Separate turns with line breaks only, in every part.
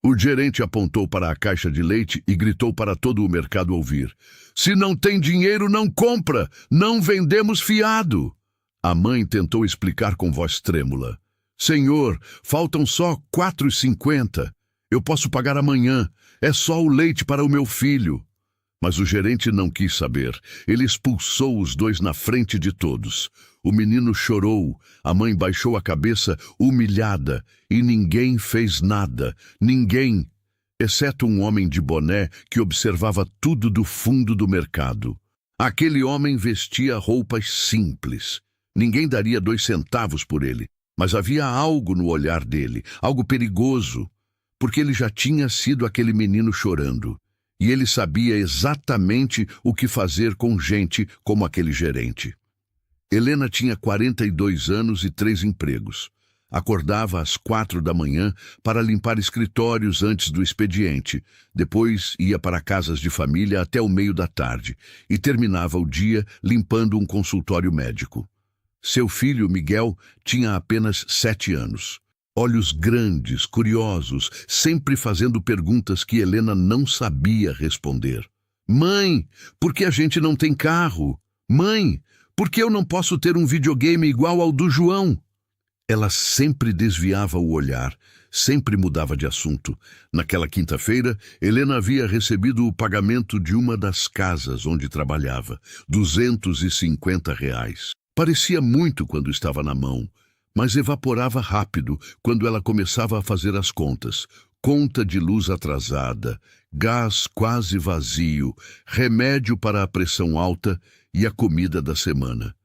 O gerente apontou para a caixa de leite e gritou para todo o mercado ouvir: "Se não tem dinheiro, não compra! Não vendemos fiado!" A mãe tentou explicar com voz trêmula: "Senhor, faltam só 4,50. Eu posso pagar amanhã. É só o leite para o meu filho." Mas o gerente não quis saber. Ele expulsou os dois na frente de todos. O menino chorou, a mãe baixou a cabeça, humilhada, e ninguém fez nada. Ninguém, exceto um homem de boné que observava tudo do fundo do mercado. Aquele homem vestia roupas simples. Ninguém daria 2 centavos por ele, mas havia algo no olhar dele, algo perigoso, porque ele já tinha sido aquele menino chorando. E ele sabia exatamente o que fazer com gente como aquele gerente. Helena tinha 42 anos e 3 empregos. Acordava às 4 da manhã para limpar escritórios antes do expediente. Depois ia para casas de família até o meio da tarde e terminava o dia limpando um consultório médico. Seu filho, Miguel, tinha apenas 7 anos. Olhos grandes, curiosos, sempre fazendo perguntas que Helena não sabia responder. "Mãe, por que a gente não tem carro? Mãe, por que eu não posso ter um videogame igual ao do João?" Ela sempre desviava o olhar, sempre mudava de assunto. Naquela quinta-feira, Helena havia recebido o pagamento de uma das casas onde trabalhava, R$ 250. Parecia muito quando estava na mão, mas evaporava rápido quando ela começava a fazer as contas. Conta de luz atrasada, gás quase vazio, remédio para a pressão alta e a comida da semana.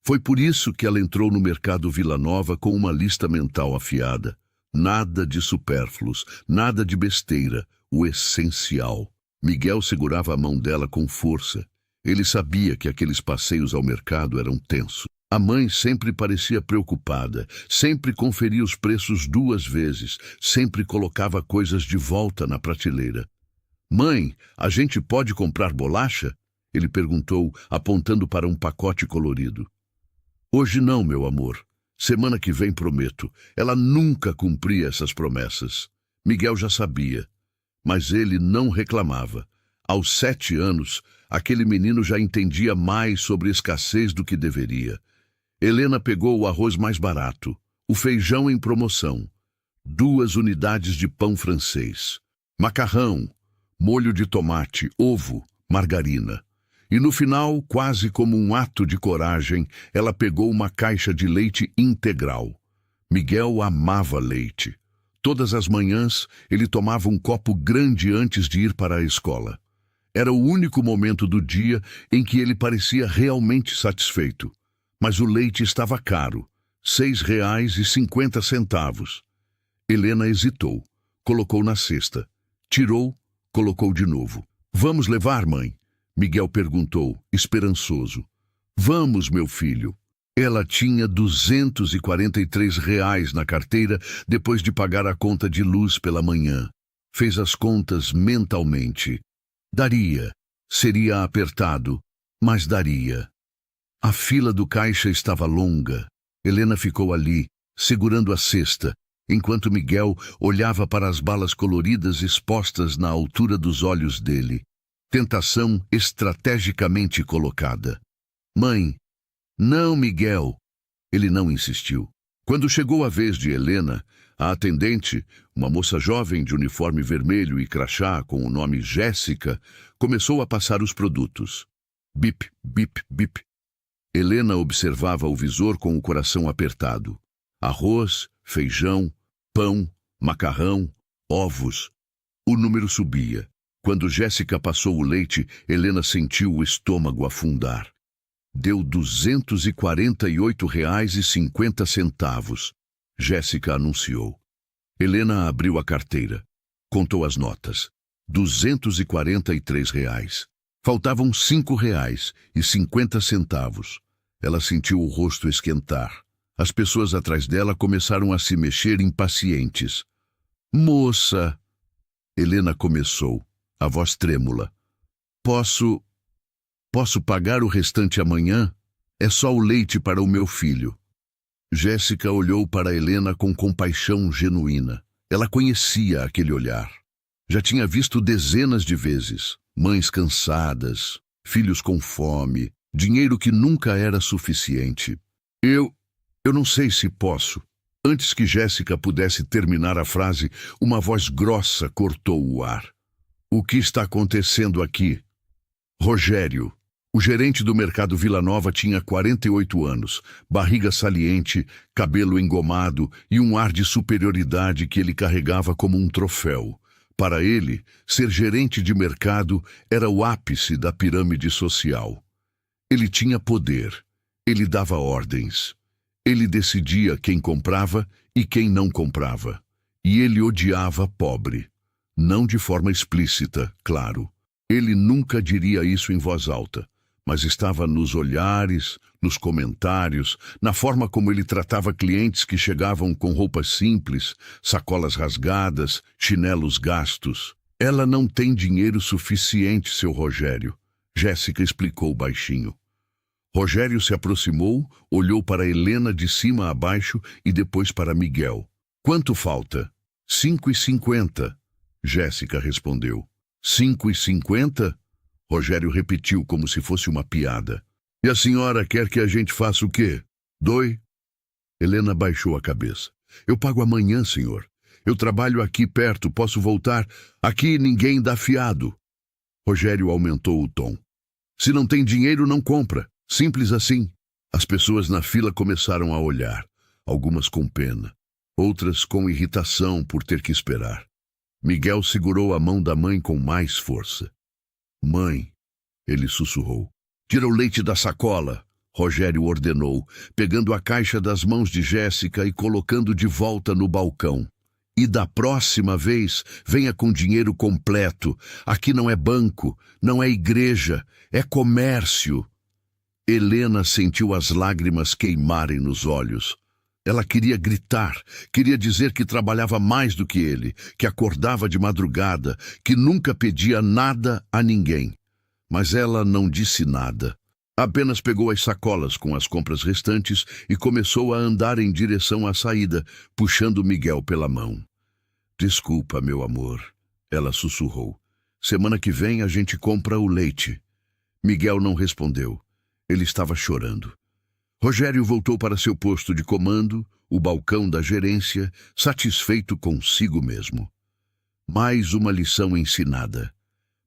Foi por isso que ela entrou no mercado Vila Nova com uma lista mental afiada. Nada de supérfluos, nada de besteira, o essencial. Miguel segurava a mão dela com força. Ele sabia que aqueles passeios ao mercado eram tensos. A mãe sempre parecia preocupada, sempre conferia os preços 2 vezes, sempre colocava coisas de volta na prateleira. "Mãe, a gente pode comprar bolacha?" Ele perguntou, apontando para um pacote colorido. "Hoje não, meu amor. Semana que vem prometo." Ela nunca cumpria essas promessas. Miguel já sabia, mas ele não reclamava. Aos 7 anos, aquele menino já entendia mais sobre escassez do que deveria. Helena pegou o arroz mais barato, o feijão em promoção, 2 unidades de pão francês, macarrão, molho de tomate, ovo, margarina. E no final, quase como um ato de coragem, ela pegou uma caixa de leite integral. Miguel amava leite. Todas as manhãs, ele tomava um copo grande antes de ir para a escola. Era o único momento do dia em que ele parecia realmente satisfeito. Mas o leite estava caro, R$ 6,50. Helena hesitou, colocou na cesta, tirou, colocou de novo. "Vamos levar, mãe?" Miguel perguntou, esperançoso. "Vamos, meu filho." Ela tinha R$ 243 na carteira depois de pagar a conta de luz pela manhã. Fez as contas mentalmente. Daria. Seria apertado, mas daria. A fila do caixa estava longa. Helena ficou ali, segurando a cesta, enquanto Miguel olhava para as balas coloridas expostas na altura dos olhos dele. Tentação estrategicamente colocada. "Mãe." "Não, Miguel." Ele não insistiu. Quando chegou a vez de Helena, a atendente, uma moça jovem de uniforme vermelho e crachá com o nome Jéssica, começou a passar os produtos. Bip, bip, bip. Helena observava o visor com o coração apertado. Arroz, feijão, pão, macarrão, ovos. O número subia. Quando Jéssica passou o leite, Helena sentiu o estômago afundar. Deu R$ 248,50. Jéssica anunciou. Helena abriu a carteira. Contou as notas. R$ 243. Faltavam R$ 5,50. Ela sentiu o rosto esquentar. As pessoas atrás dela começaram a se mexer impacientes. "Moça!" Helena começou, a voz trêmula. Posso pagar o restante amanhã? É só o leite para o meu filho." Jéssica olhou para Helena com compaixão genuína. Ela conhecia aquele olhar. Já tinha visto dezenas de vezes. Mães cansadas, filhos com fome, dinheiro que nunca era suficiente. Eu não sei se posso. Antes que Jéssica pudesse terminar a frase, uma voz grossa cortou o ar. O que está acontecendo aqui? Rogério, o gerente do mercado Vila Nova, tinha 48 anos, barriga saliente, cabelo engomado e um ar de superioridade que ele carregava como um troféu. Para ele, ser gerente de mercado era o ápice da pirâmide social. Ele tinha poder, ele dava ordens. Ele decidia quem comprava e quem não comprava. E ele odiava pobre. Não de forma explícita, claro. Ele nunca diria isso em voz alta, mas estava nos olhares, nos comentários, na forma como ele tratava clientes que chegavam com roupas simples, sacolas rasgadas, chinelos gastos. Ela não tem dinheiro suficiente, seu Rogério, Jéssica explicou baixinho. Rogério se aproximou, olhou para Helena de cima a baixo e depois para Miguel. Quanto falta? 5,50, Jéssica respondeu. 5,50? Rogério repetiu como se fosse uma piada. E a senhora quer que a gente faça o quê? 2? Helena baixou a cabeça. Eu pago amanhã, senhor. Eu trabalho aqui perto, posso voltar. Aqui ninguém dá fiado. Rogério aumentou o tom. Se não tem dinheiro, não compra. Simples assim. As pessoas na fila começaram a olhar, algumas com pena, outras com irritação por ter que esperar. Miguel segurou a mão da mãe com mais força. Mãe, ele sussurrou. Tira o leite da sacola, Rogério ordenou, pegando a caixa das mãos de Jéssica e colocando de volta no balcão. E da próxima vez, venha com dinheiro completo. Aqui não é banco, não é igreja, é comércio. Helena sentiu as lágrimas queimarem nos olhos. Ela queria gritar, queria dizer que trabalhava mais do que ele, que acordava de madrugada, que nunca pedia nada a ninguém. Mas ela não disse nada. Apenas pegou as sacolas com as compras restantes e começou a andar em direção à saída, puxando Miguel pela mão. Desculpa, meu amor, ela sussurrou. Semana que vem a gente compra o leite. Miguel não respondeu. Ele estava chorando. Rogério voltou para seu posto de comando, o balcão da gerência, satisfeito consigo mesmo. Mais uma lição ensinada.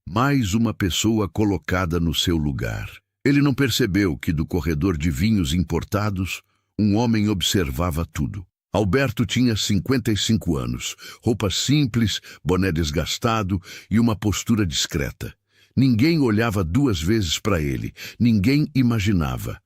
Mais uma pessoa colocada no seu lugar. Ele não percebeu que do corredor de vinhos importados, um homem observava tudo. Alberto tinha 55 anos, roupa simples, boné desgastado e uma postura discreta. Ninguém olhava 2 vezes para ele, ninguém imaginava.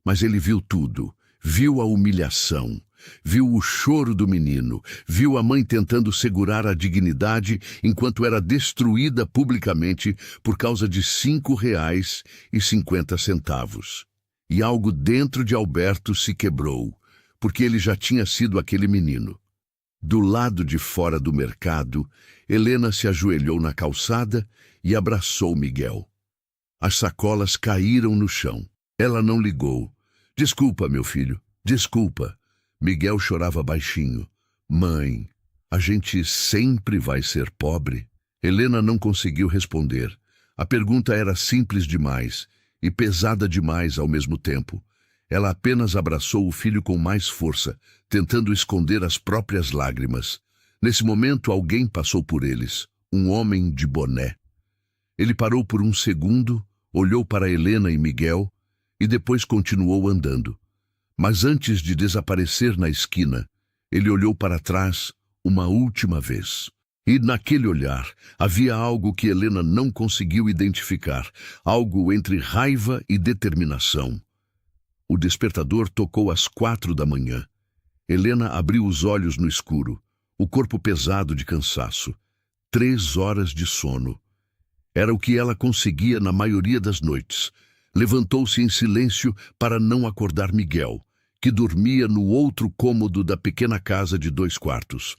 Mas ele viu tudo, viu a humilhação, viu o choro do menino, viu a mãe tentando segurar a dignidade enquanto era destruída publicamente por causa de R$ 5,50. E algo dentro de Alberto se quebrou, porque ele já tinha sido aquele menino. Do lado de fora do mercado, Helena se ajoelhou na calçada e abraçou Miguel. As sacolas caíram no chão. Ela não ligou. Desculpa, meu filho, desculpa. Miguel chorava baixinho. Mãe, a gente sempre vai ser pobre? Helena não conseguiu responder. A pergunta era simples demais e pesada demais ao mesmo tempo. Ela apenas abraçou o filho com mais força, tentando esconder as próprias lágrimas. Nesse momento, alguém passou por eles. Um homem de boné. Ele parou por um segundo, olhou para Helena e Miguel e depois continuou andando. Mas antes de desaparecer na esquina, ele olhou para trás uma última vez. E naquele olhar havia algo que Helena não conseguiu identificar, algo entre raiva e determinação. O despertador tocou às 4 da manhã. Helena abriu os olhos no escuro, o corpo pesado de cansaço. 3 horas de sono. Era o que ela conseguia na maioria das noites. Levantou-se em silêncio para não acordar Miguel, que dormia no outro cômodo da pequena casa de 2 quartos.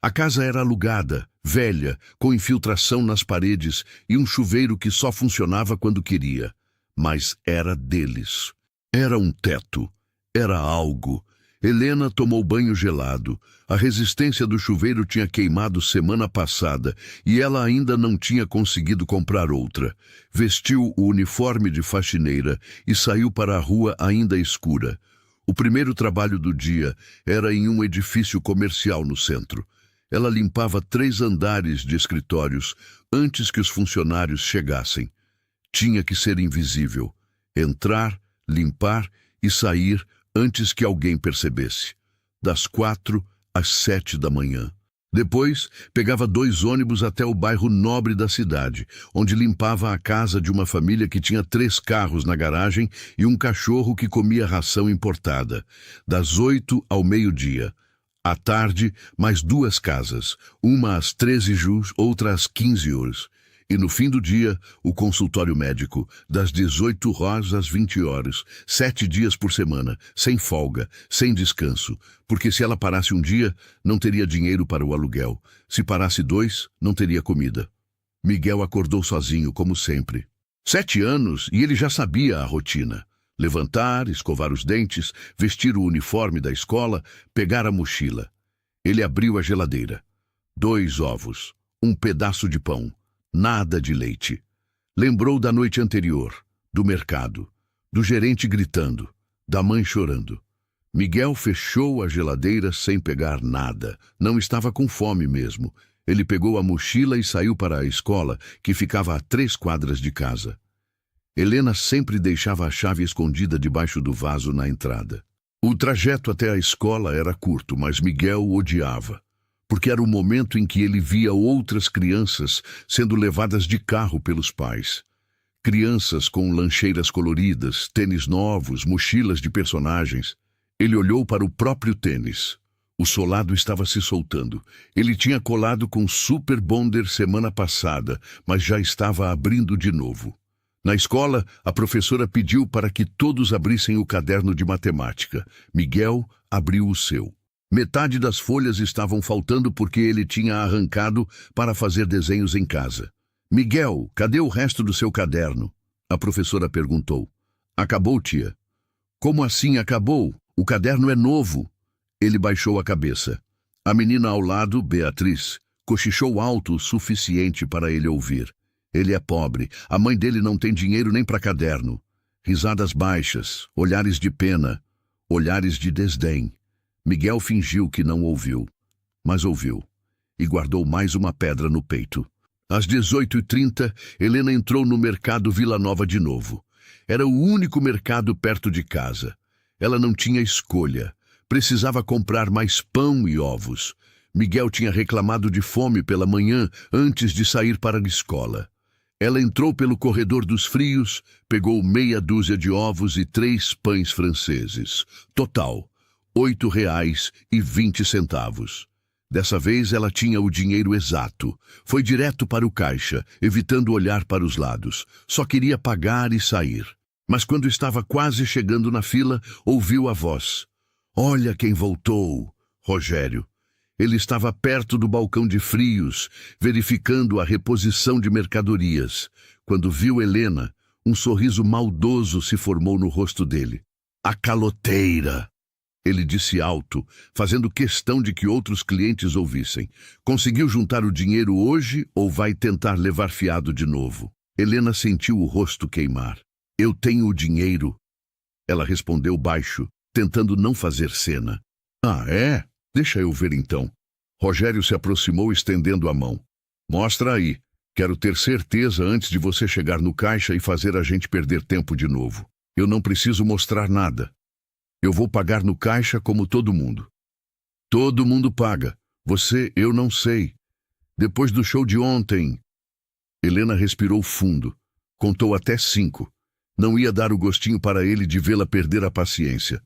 A casa era alugada, velha, com infiltração nas paredes e um chuveiro que só funcionava quando queria. Mas era deles. Era um teto. Era algo. Helena tomou banho gelado. A resistência do chuveiro tinha queimado semana passada e ela ainda não tinha conseguido comprar outra. Vestiu o uniforme de faxineira e saiu para a rua ainda escura. O primeiro trabalho do dia era em um edifício comercial no centro. Ela limpava 3 andares de escritórios antes que os funcionários chegassem. Tinha que ser invisível. Entrar, limpar e sair antes que alguém percebesse. Das 4 às 7 da manhã. Depois, pegava 2 ônibus até o bairro nobre da cidade, onde limpava a casa de uma família que tinha 3 carros na garagem e um cachorro que comia ração importada. Das 8 ao meio-dia. À tarde, mais 2 casas, uma às 13 jus, outra às 15 horas. E no fim do dia, o consultório médico, das 18 horas às 20 horas, 7 dias por semana, sem folga, sem descanso, porque se ela parasse um dia, não teria dinheiro para o aluguel. Se parasse 2, não teria comida. Miguel acordou sozinho, como sempre. 7 anos e ele já sabia a rotina. Levantar, escovar os dentes, vestir o uniforme da escola, pegar a mochila. Ele abriu a geladeira. 2 ovos, um pedaço de pão. Nada de leite. Lembrou da noite anterior, do mercado, do gerente gritando, da mãe chorando. Miguel fechou a geladeira sem pegar nada. Não estava com fome mesmo. Ele pegou a mochila e saiu para a escola, que ficava a 3 quadras de casa. Helena sempre deixava a chave escondida debaixo do vaso na entrada. O trajeto até a escola era curto, mas Miguel o odiava. Porque era o momento em que ele via outras crianças sendo levadas de carro pelos pais. Crianças com lancheiras coloridas, tênis novos, mochilas de personagens. Ele olhou para o próprio tênis. O solado estava se soltando. Ele tinha colado com Super Bonder semana passada, mas já estava abrindo de novo. Na escola, a professora pediu para que todos abrissem o caderno de matemática. Miguel abriu o seu. Metade das folhas estavam faltando porque ele tinha arrancado para fazer desenhos em casa. Miguel, cadê o resto do seu caderno? A professora perguntou. Acabou, tia. Como assim acabou? O caderno é novo. Ele baixou a cabeça. A menina ao lado, Beatriz, cochichou alto o suficiente para ele ouvir. Ele é pobre. A mãe dele não tem dinheiro nem para caderno. Risadas baixas, olhares de pena, olhares de desdém. Miguel fingiu que não ouviu, mas ouviu, e guardou mais uma pedra no peito. Às 18h30, Helena entrou no mercado Vila Nova de novo. Era o único mercado perto de casa. Ela não tinha escolha. Precisava comprar mais pão e ovos. Miguel tinha reclamado de fome pela manhã antes de sair para a escola. Ela entrou pelo corredor dos frios, pegou meia dúzia de ovos e 3 pães franceses. Total, R$ 8,20. Dessa vez ela tinha o dinheiro exato. Foi direto para o caixa, evitando olhar para os lados. Só queria pagar e sair. Mas quando estava quase chegando na fila, ouviu a voz. Olha quem voltou, Rogério. Ele estava perto do balcão de frios, verificando a reposição de mercadorias. Quando viu Helena, um sorriso maldoso se formou no rosto dele. A caloteira! Ele disse alto, fazendo questão de que outros clientes ouvissem. Conseguiu juntar o dinheiro hoje ou vai tentar levar fiado de novo? Helena sentiu o rosto queimar. Eu tenho o dinheiro. Ela respondeu baixo, tentando não fazer cena. Ah, é? Deixa eu ver então. Rogério se aproximou estendendo a mão. Mostra aí. Quero ter certeza antes de você chegar no caixa e fazer a gente perder tempo de novo. Eu não preciso mostrar nada. Eu vou pagar no caixa como todo mundo. Todo mundo paga. Você, eu não sei. Depois do show de ontem... Helena respirou fundo. Contou até 5. Não ia dar o gostinho para ele de vê-la perder a paciência.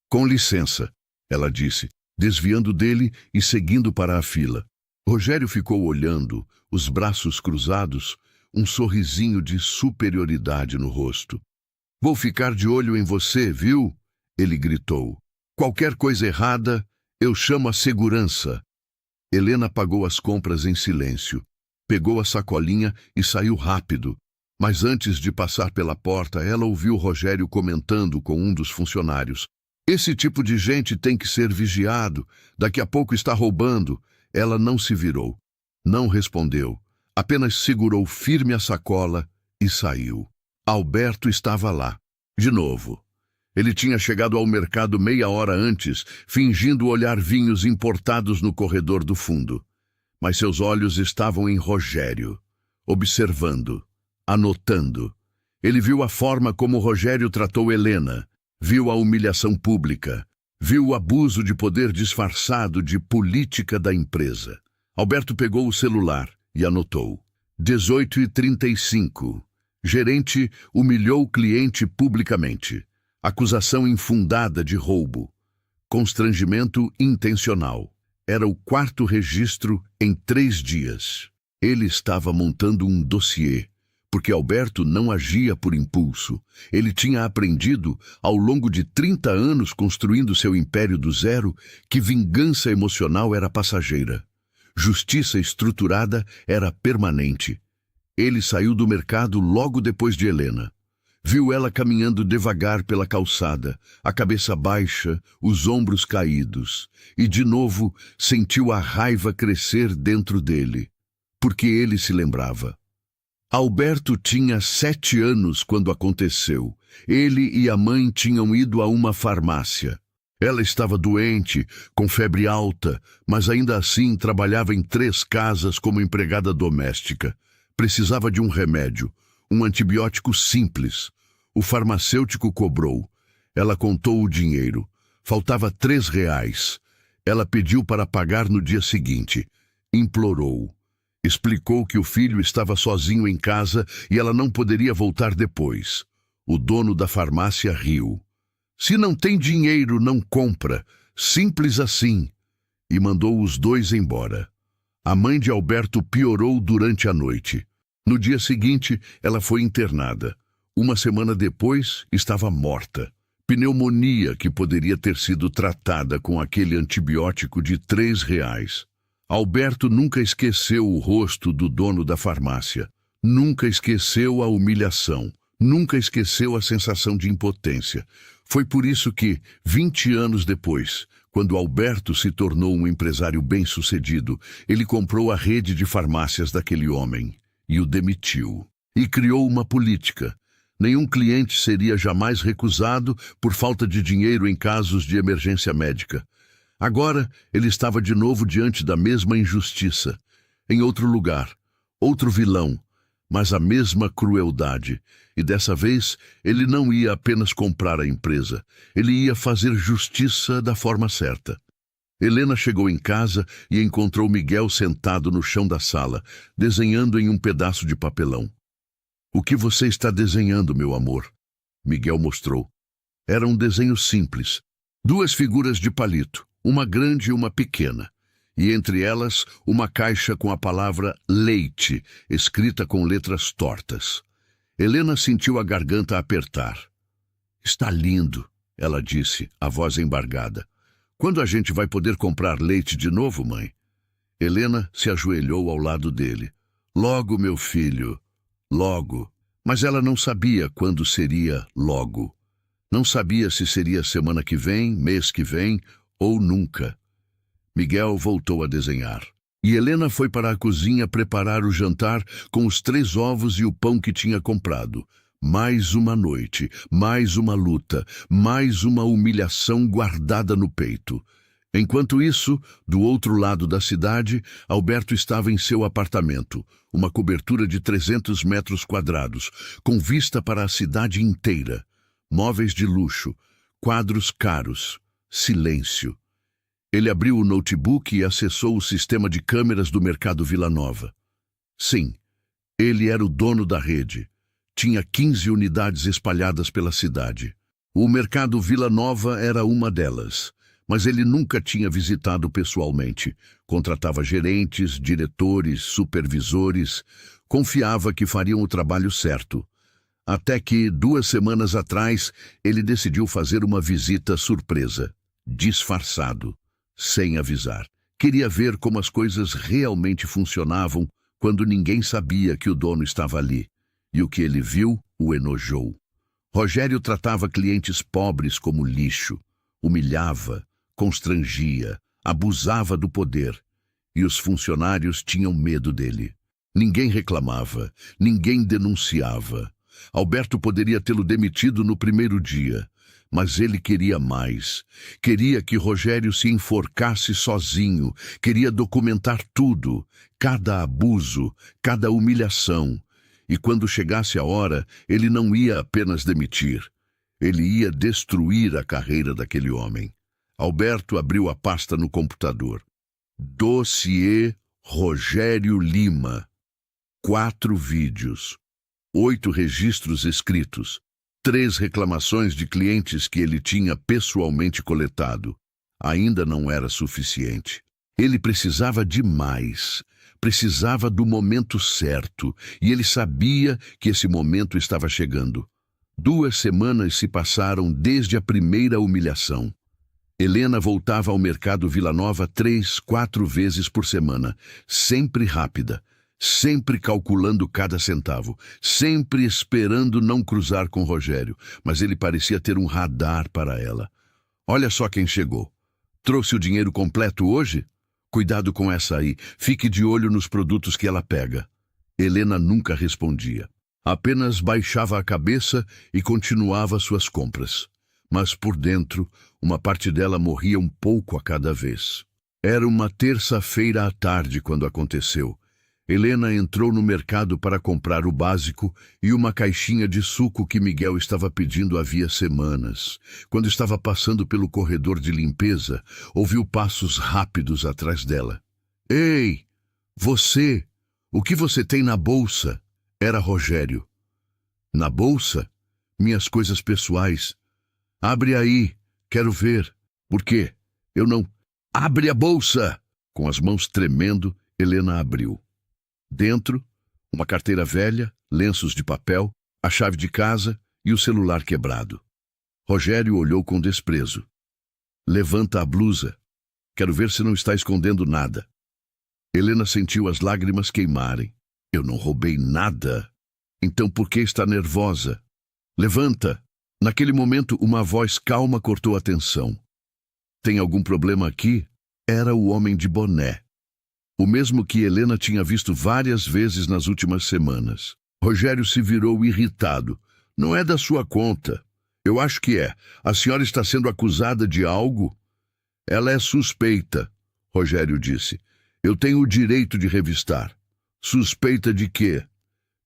Com licença, ela disse, desviando dele e seguindo para a fila. Rogério ficou olhando, os braços cruzados, um sorrisinho de superioridade no rosto. Vou ficar de olho em você, viu? Ele gritou. Qualquer coisa errada, eu chamo a segurança. Helena pagou as compras em silêncio. Pegou a sacolinha e saiu rápido. Mas antes de passar pela porta, ela ouviu Rogério comentando com um dos funcionários. Esse tipo de gente tem que ser vigiado. Daqui a pouco está roubando. Ela não se virou. Não respondeu. Apenas segurou firme a sacola e saiu. Alberto estava lá. De novo. Ele tinha chegado ao mercado meia hora antes, fingindo olhar vinhos importados no corredor do fundo. Mas seus olhos estavam em Rogério, observando, anotando. Ele viu a forma como Rogério tratou Helena, viu a humilhação pública, viu o abuso de poder disfarçado de política da empresa. Alberto pegou o celular e anotou. 18h35. Gerente humilhou o cliente publicamente. Acusação infundada de roubo. Constrangimento intencional. Era o 4º registro em 3 dias. Ele estava montando um dossiê, porque Alberto não agia por impulso. Ele tinha aprendido, ao longo de 30 anos construindo seu império do zero, que vingança emocional era passageira. Justiça estruturada era permanente. Ele saiu do mercado logo depois de Helena. Viu ela caminhando devagar pela calçada, a cabeça baixa, os ombros caídos, e de novo sentiu a raiva crescer dentro dele, porque ele se lembrava. Alberto tinha 7 anos quando aconteceu. Ele e a mãe tinham ido a uma farmácia. Ela estava doente, com febre alta, mas ainda assim trabalhava em 3 casas como empregada doméstica. Precisava de um remédio. Um antibiótico simples. O farmacêutico cobrou. Ela contou o dinheiro. Faltava R$ 3. Ela pediu para pagar no dia seguinte. Implorou. Explicou que o filho estava sozinho em casa e ela não poderia voltar depois. O dono da farmácia riu. Se não tem dinheiro, não compra. Simples assim. E mandou os 2 embora. A mãe de Alberto piorou durante a noite. No dia seguinte, ela foi internada. 1 semana depois, estava morta. Pneumonia que poderia ter sido tratada com aquele antibiótico de R$ 3. Alberto nunca esqueceu o rosto do dono da farmácia. Nunca esqueceu a humilhação. Nunca esqueceu a sensação de impotência. Foi por isso que, 20 anos depois, quando Alberto se tornou um empresário bem-sucedido, ele comprou a rede de farmácias daquele homem e o demitiu. E criou uma política. Nenhum cliente seria jamais recusado por falta de dinheiro em casos de emergência médica. Agora, ele estava de novo diante da mesma injustiça. Em outro lugar, outro vilão, mas a mesma crueldade. E dessa vez, ele não ia apenas comprar a empresa. Ele ia fazer justiça da forma certa. Helena chegou em casa e encontrou Miguel sentado no chão da sala, desenhando em um pedaço de papelão. "O que você está desenhando, meu amor?" Miguel mostrou. Era um desenho simples. 2 figuras de palito, uma grande e uma pequena. E entre elas, uma caixa com a palavra leite, escrita com letras tortas. Helena sentiu a garganta apertar. "Está lindo", ela disse, a voz embargada. "Quando a gente vai poder comprar leite de novo, mãe?" Helena se ajoelhou ao lado dele. "Logo, meu filho, logo." Mas ela não sabia quando seria logo. Não sabia se seria semana que vem, mês que vem ou nunca. Miguel voltou a desenhar. E Helena foi para a cozinha preparar o jantar com os 3 ovos e o pão que tinha comprado. Mais uma noite, mais uma luta, mais uma humilhação guardada no peito. Enquanto isso, do outro lado da cidade, Alberto estava em seu apartamento, uma cobertura de 300 metros quadrados, com vista para a cidade inteira. Móveis de luxo, quadros caros, silêncio. Ele abriu o notebook e acessou o sistema de câmeras do Mercado Vila Nova. Sim, ele era o dono da rede. Tinha 15 unidades espalhadas pela cidade. O Mercado Vila Nova era uma delas, mas ele nunca tinha visitado pessoalmente. Contratava gerentes, diretores, supervisores, confiava que fariam o trabalho certo. Até que, 2 semanas atrás, ele decidiu fazer uma visita surpresa, disfarçado, sem avisar. Queria ver como as coisas realmente funcionavam quando ninguém sabia que o dono estava ali. E o que ele viu o enojou. Rogério tratava clientes pobres como lixo. Humilhava, constrangia, abusava do poder. E os funcionários tinham medo dele. Ninguém reclamava, ninguém denunciava. Alberto poderia tê-lo demitido no primeiro dia, mas ele queria mais. Queria que Rogério se enforcasse sozinho, queria documentar tudo, cada abuso, cada humilhação. E quando chegasse a hora, ele não ia apenas demitir, ele ia destruir a carreira daquele homem. Alberto abriu a pasta no computador. Dossiê Rogério Lima. 4 vídeos, 8 registros escritos, 3 reclamações de clientes que ele tinha pessoalmente coletado. Ainda não era suficiente. Ele precisava de mais. Precisava do momento certo, e ele sabia que esse momento estava chegando. 2 semanas se passaram desde a primeira humilhação. Helena voltava ao mercado Vila Nova 3, 4 vezes por semana, sempre rápida, sempre calculando cada centavo, sempre esperando não cruzar com Rogério, mas ele parecia ter um radar para ela. Olha só quem chegou. Trouxe o dinheiro completo hoje? Cuidado com essa aí, fique de olho nos produtos que ela pega. Helena nunca respondia. Apenas baixava a cabeça e continuava suas compras. Mas por dentro, uma parte dela morria um pouco a cada vez. Era uma terça-feira à tarde quando aconteceu. Helena entrou no mercado para comprar o básico e uma caixinha de suco que Miguel estava pedindo havia semanas. Quando estava passando pelo corredor de limpeza, ouviu passos rápidos atrás dela. Ei, você! O que você tem na bolsa? Era Rogério. Na bolsa? Minhas coisas pessoais. Abre aí, quero ver. Por quê? Eu não... Abre a bolsa! Com as mãos tremendo, Helena abriu. Dentro, uma carteira velha, lenços de papel, a chave de casa e o celular quebrado. Rogério olhou com desprezo. Levanta a blusa. Quero ver se não está escondendo nada. Helena sentiu as lágrimas queimarem. Eu não roubei nada. Então por que está nervosa? Levanta! Naquele momento, uma voz calma cortou a tensão. Tem algum problema aqui? Era o homem de boné. O mesmo que Helena tinha visto várias vezes nas últimas semanas. Rogério se virou irritado. Não é da sua conta. Eu acho que é. A senhora está sendo acusada de algo? Ela é suspeita, Rogério disse. Eu tenho o direito de revistar. Suspeita de quê?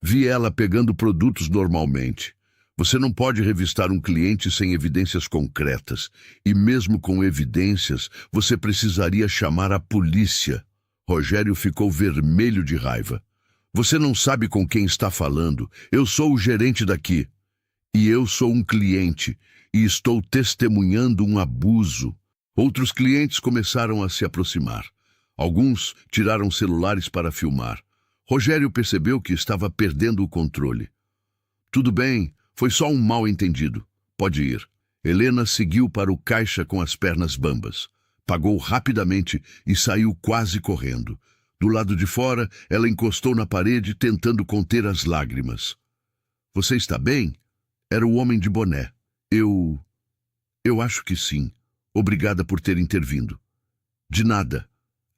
Vi ela pegando produtos normalmente. Você não pode revistar um cliente sem evidências concretas. E mesmo com evidências, você precisaria chamar a polícia. Rogério ficou vermelho de raiva. Você não sabe com quem está falando. Eu sou o gerente daqui. E eu sou um cliente. E estou testemunhando um abuso. Outros clientes começaram a se aproximar. Alguns tiraram celulares para filmar. Rogério percebeu que estava perdendo o controle. Tudo bem, foi só um mal-entendido. Pode ir. Helena seguiu para o caixa com as pernas bambas. Pagou rapidamente e saiu quase correndo. Do lado de fora, ela encostou na parede, tentando conter as lágrimas. Você está bem? Era o homem de boné. Eu acho que sim. Obrigada por ter intervindo. De nada.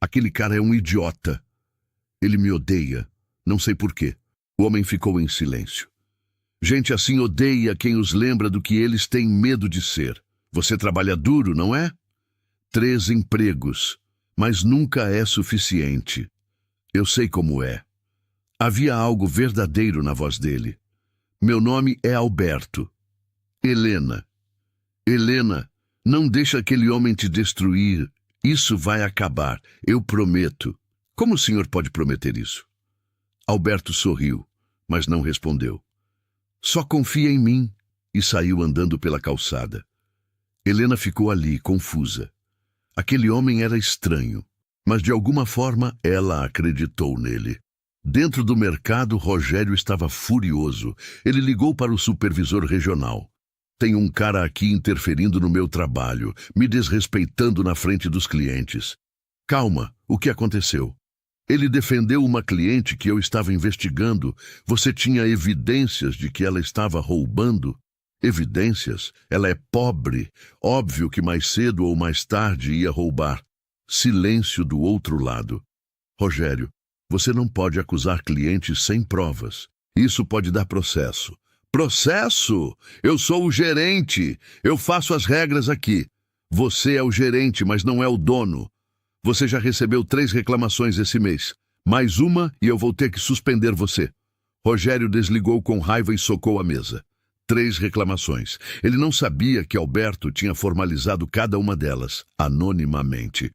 Aquele cara é um idiota. Ele me odeia. Não sei por quê. O homem ficou em silêncio. Gente assim odeia quem os lembra do que eles têm medo de ser. Você trabalha duro, não é? 3 empregos, mas nunca é suficiente. Eu sei como é. Havia algo verdadeiro na voz dele. Meu nome é Alberto. Helena. Helena, não deixa aquele homem te destruir. Isso vai acabar, eu prometo. Como o senhor pode prometer isso? Alberto sorriu, mas não respondeu. Só confia em mim, e saiu andando pela calçada. Helena ficou ali, confusa. Aquele homem era estranho, mas de alguma forma ela acreditou nele. Dentro do mercado, Rogério estava furioso. Ele ligou para o supervisor regional. Tem um cara aqui interferindo no meu trabalho, me desrespeitando na frente dos clientes. Calma, o que aconteceu? Ele defendeu uma cliente que eu estava investigando. Você tinha evidências de que ela estava roubando? Evidências? Ela é pobre. Óbvio que mais cedo ou mais tarde ia roubar. Silêncio do outro lado. Rogério, você não pode acusar clientes sem provas. Isso pode dar processo. Processo? Eu sou o gerente. Eu faço as regras aqui. Você é o gerente, mas não é o dono. Você já recebeu 3 reclamações esse mês. Mais uma e eu vou ter que suspender você. Rogério desligou com raiva e socou a mesa. 3 reclamações. Ele não sabia que Alberto tinha formalizado cada uma delas, anonimamente.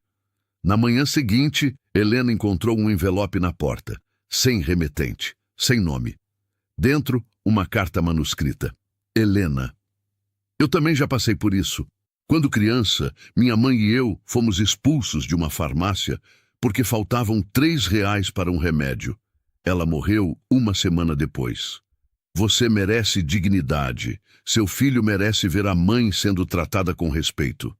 Na manhã seguinte, Helena encontrou um envelope na porta, sem remetente, sem nome. Dentro, uma carta manuscrita. Helena. Eu também já passei por isso. Quando criança, minha mãe e eu fomos expulsos de uma farmácia porque faltavam R$ 3 para um remédio. Ela morreu 1 semana depois. Você merece dignidade. Seu filho merece ver a mãe sendo tratada com respeito.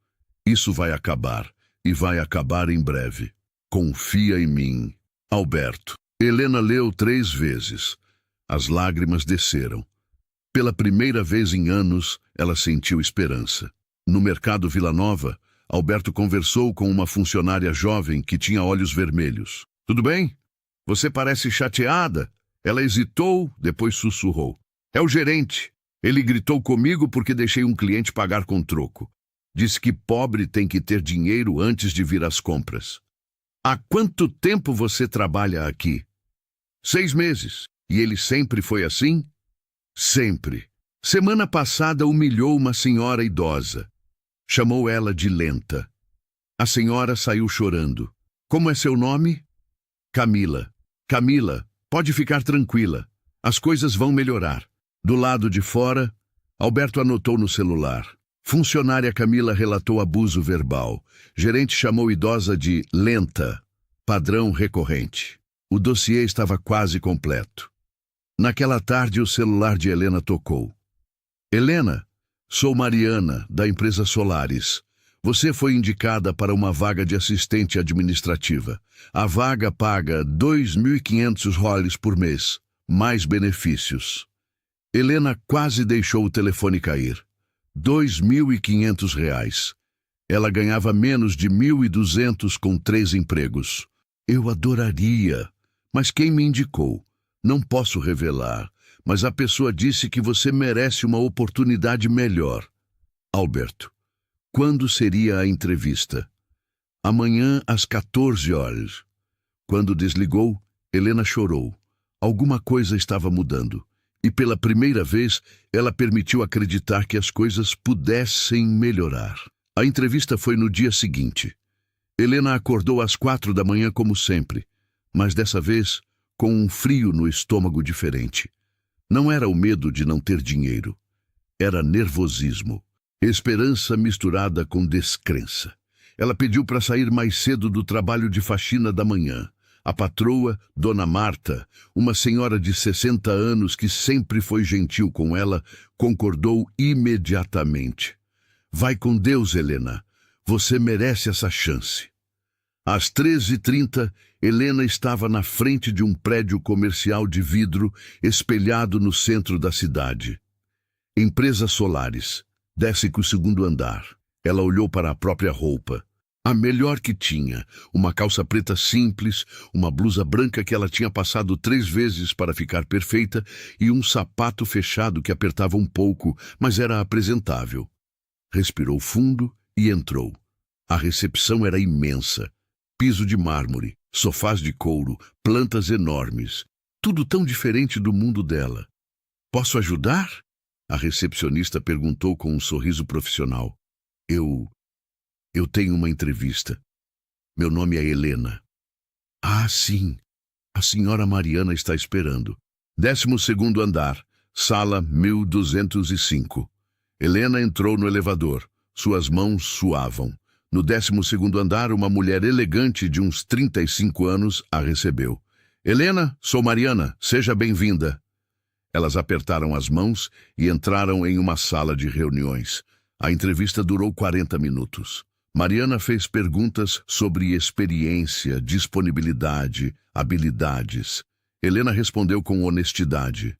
Isso vai acabar, e vai acabar em breve. Confia em mim. Alberto. Helena leu 3 vezes. As lágrimas desceram. Pela primeira vez em anos, ela sentiu esperança. No mercado Vila Nova, Alberto conversou com uma funcionária jovem que tinha olhos vermelhos. Tudo bem? Você parece chateada. Ela hesitou, depois sussurrou. É o gerente. Ele gritou comigo porque deixei um cliente pagar com troco. Disse que pobre tem que ter dinheiro antes de vir às compras. Há quanto tempo você trabalha aqui? 6 meses. E ele sempre foi assim? Sempre. Semana passada humilhou uma senhora idosa. Chamou ela de lenta. A senhora saiu chorando. Como é seu nome? Camila. Camila, pode ficar tranquila. As coisas vão melhorar. Do lado de fora, Alberto anotou no celular. Funcionária Camila relatou abuso verbal. Gerente chamou idosa de lenta. Padrão recorrente. O dossiê estava quase completo. Naquela tarde, o celular de Helena tocou. Helena, sou Mariana, da empresa Solaris. Você foi indicada para uma vaga de assistente administrativa. A vaga paga R$ 2.500 por mês, mais benefícios. Helena quase deixou o telefone cair. R$ 2.500. Ela ganhava menos de 1.200 com 3 empregos. Eu adoraria, mas quem me indicou? Não posso revelar, mas a pessoa disse que você merece uma oportunidade melhor. Alberto. Quando seria a entrevista? Amanhã às 14 horas. Quando desligou, Helena chorou. Alguma coisa estava mudando. E pela primeira vez, ela permitiu acreditar que as coisas pudessem melhorar. A entrevista foi no dia seguinte. Helena acordou às 4 da manhã como sempre, mas dessa vez com um frio no estômago diferente. Não era o medo de não ter dinheiro. Era nervosismo. Esperança misturada com descrença. Ela pediu para sair mais cedo do trabalho de faxina da manhã. A patroa, Dona Marta, uma senhora de 60 anos que sempre foi gentil com ela, concordou imediatamente. Vai com Deus, Helena. Você merece essa chance. Às 13h30, Helena estava na frente de um prédio comercial de vidro espelhado no centro da cidade. Empresa Solaris. 12º andar. Ela olhou para a própria roupa. A melhor que tinha, uma calça preta simples, uma blusa branca que ela tinha passado 3 vezes para ficar perfeita e um sapato fechado que apertava um pouco, mas era apresentável. Respirou fundo e entrou. A recepção era imensa. Piso de mármore, sofás de couro, plantas enormes. Tudo tão diferente do mundo dela. Posso ajudar? A recepcionista perguntou com um sorriso profissional. Eu tenho uma entrevista. Meu nome é Helena. Ah, sim. A senhora Mariana está esperando. 12º andar, sala 1205. Helena entrou no elevador. Suas mãos suavam. No 12º andar, uma mulher elegante de uns 35 anos a recebeu. Helena, sou Mariana. Seja bem-vinda. Elas apertaram as mãos e entraram em uma sala de reuniões. A entrevista durou 40 minutos. Mariana fez perguntas sobre experiência, disponibilidade, habilidades. Helena respondeu com honestidade.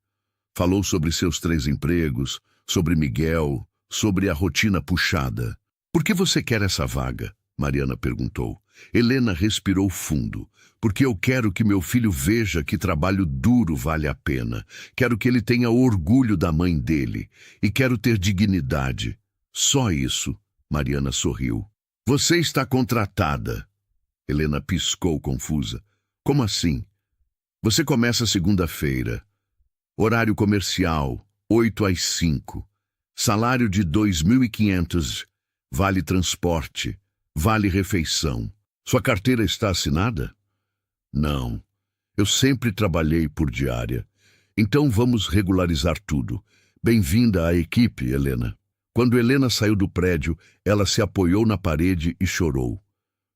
Falou sobre seus 3 empregos, sobre Miguel, sobre a rotina puxada. Por que você quer essa vaga? Mariana perguntou. Helena respirou fundo. Porque eu quero que meu filho veja que trabalho duro vale a pena. Quero que ele tenha orgulho da mãe dele. E quero ter dignidade. Só isso. Mariana sorriu. Você está contratada. Helena piscou confusa. Como assim? Você começa segunda-feira. Horário comercial, 8 às 5. Salário de 2.500. Vale transporte. Vale refeição. Sua carteira está assinada? Não. Eu sempre trabalhei por diária. Então vamos regularizar tudo. Bem-vinda à equipe, Helena. Quando Helena saiu do prédio, ela se apoiou na parede e chorou.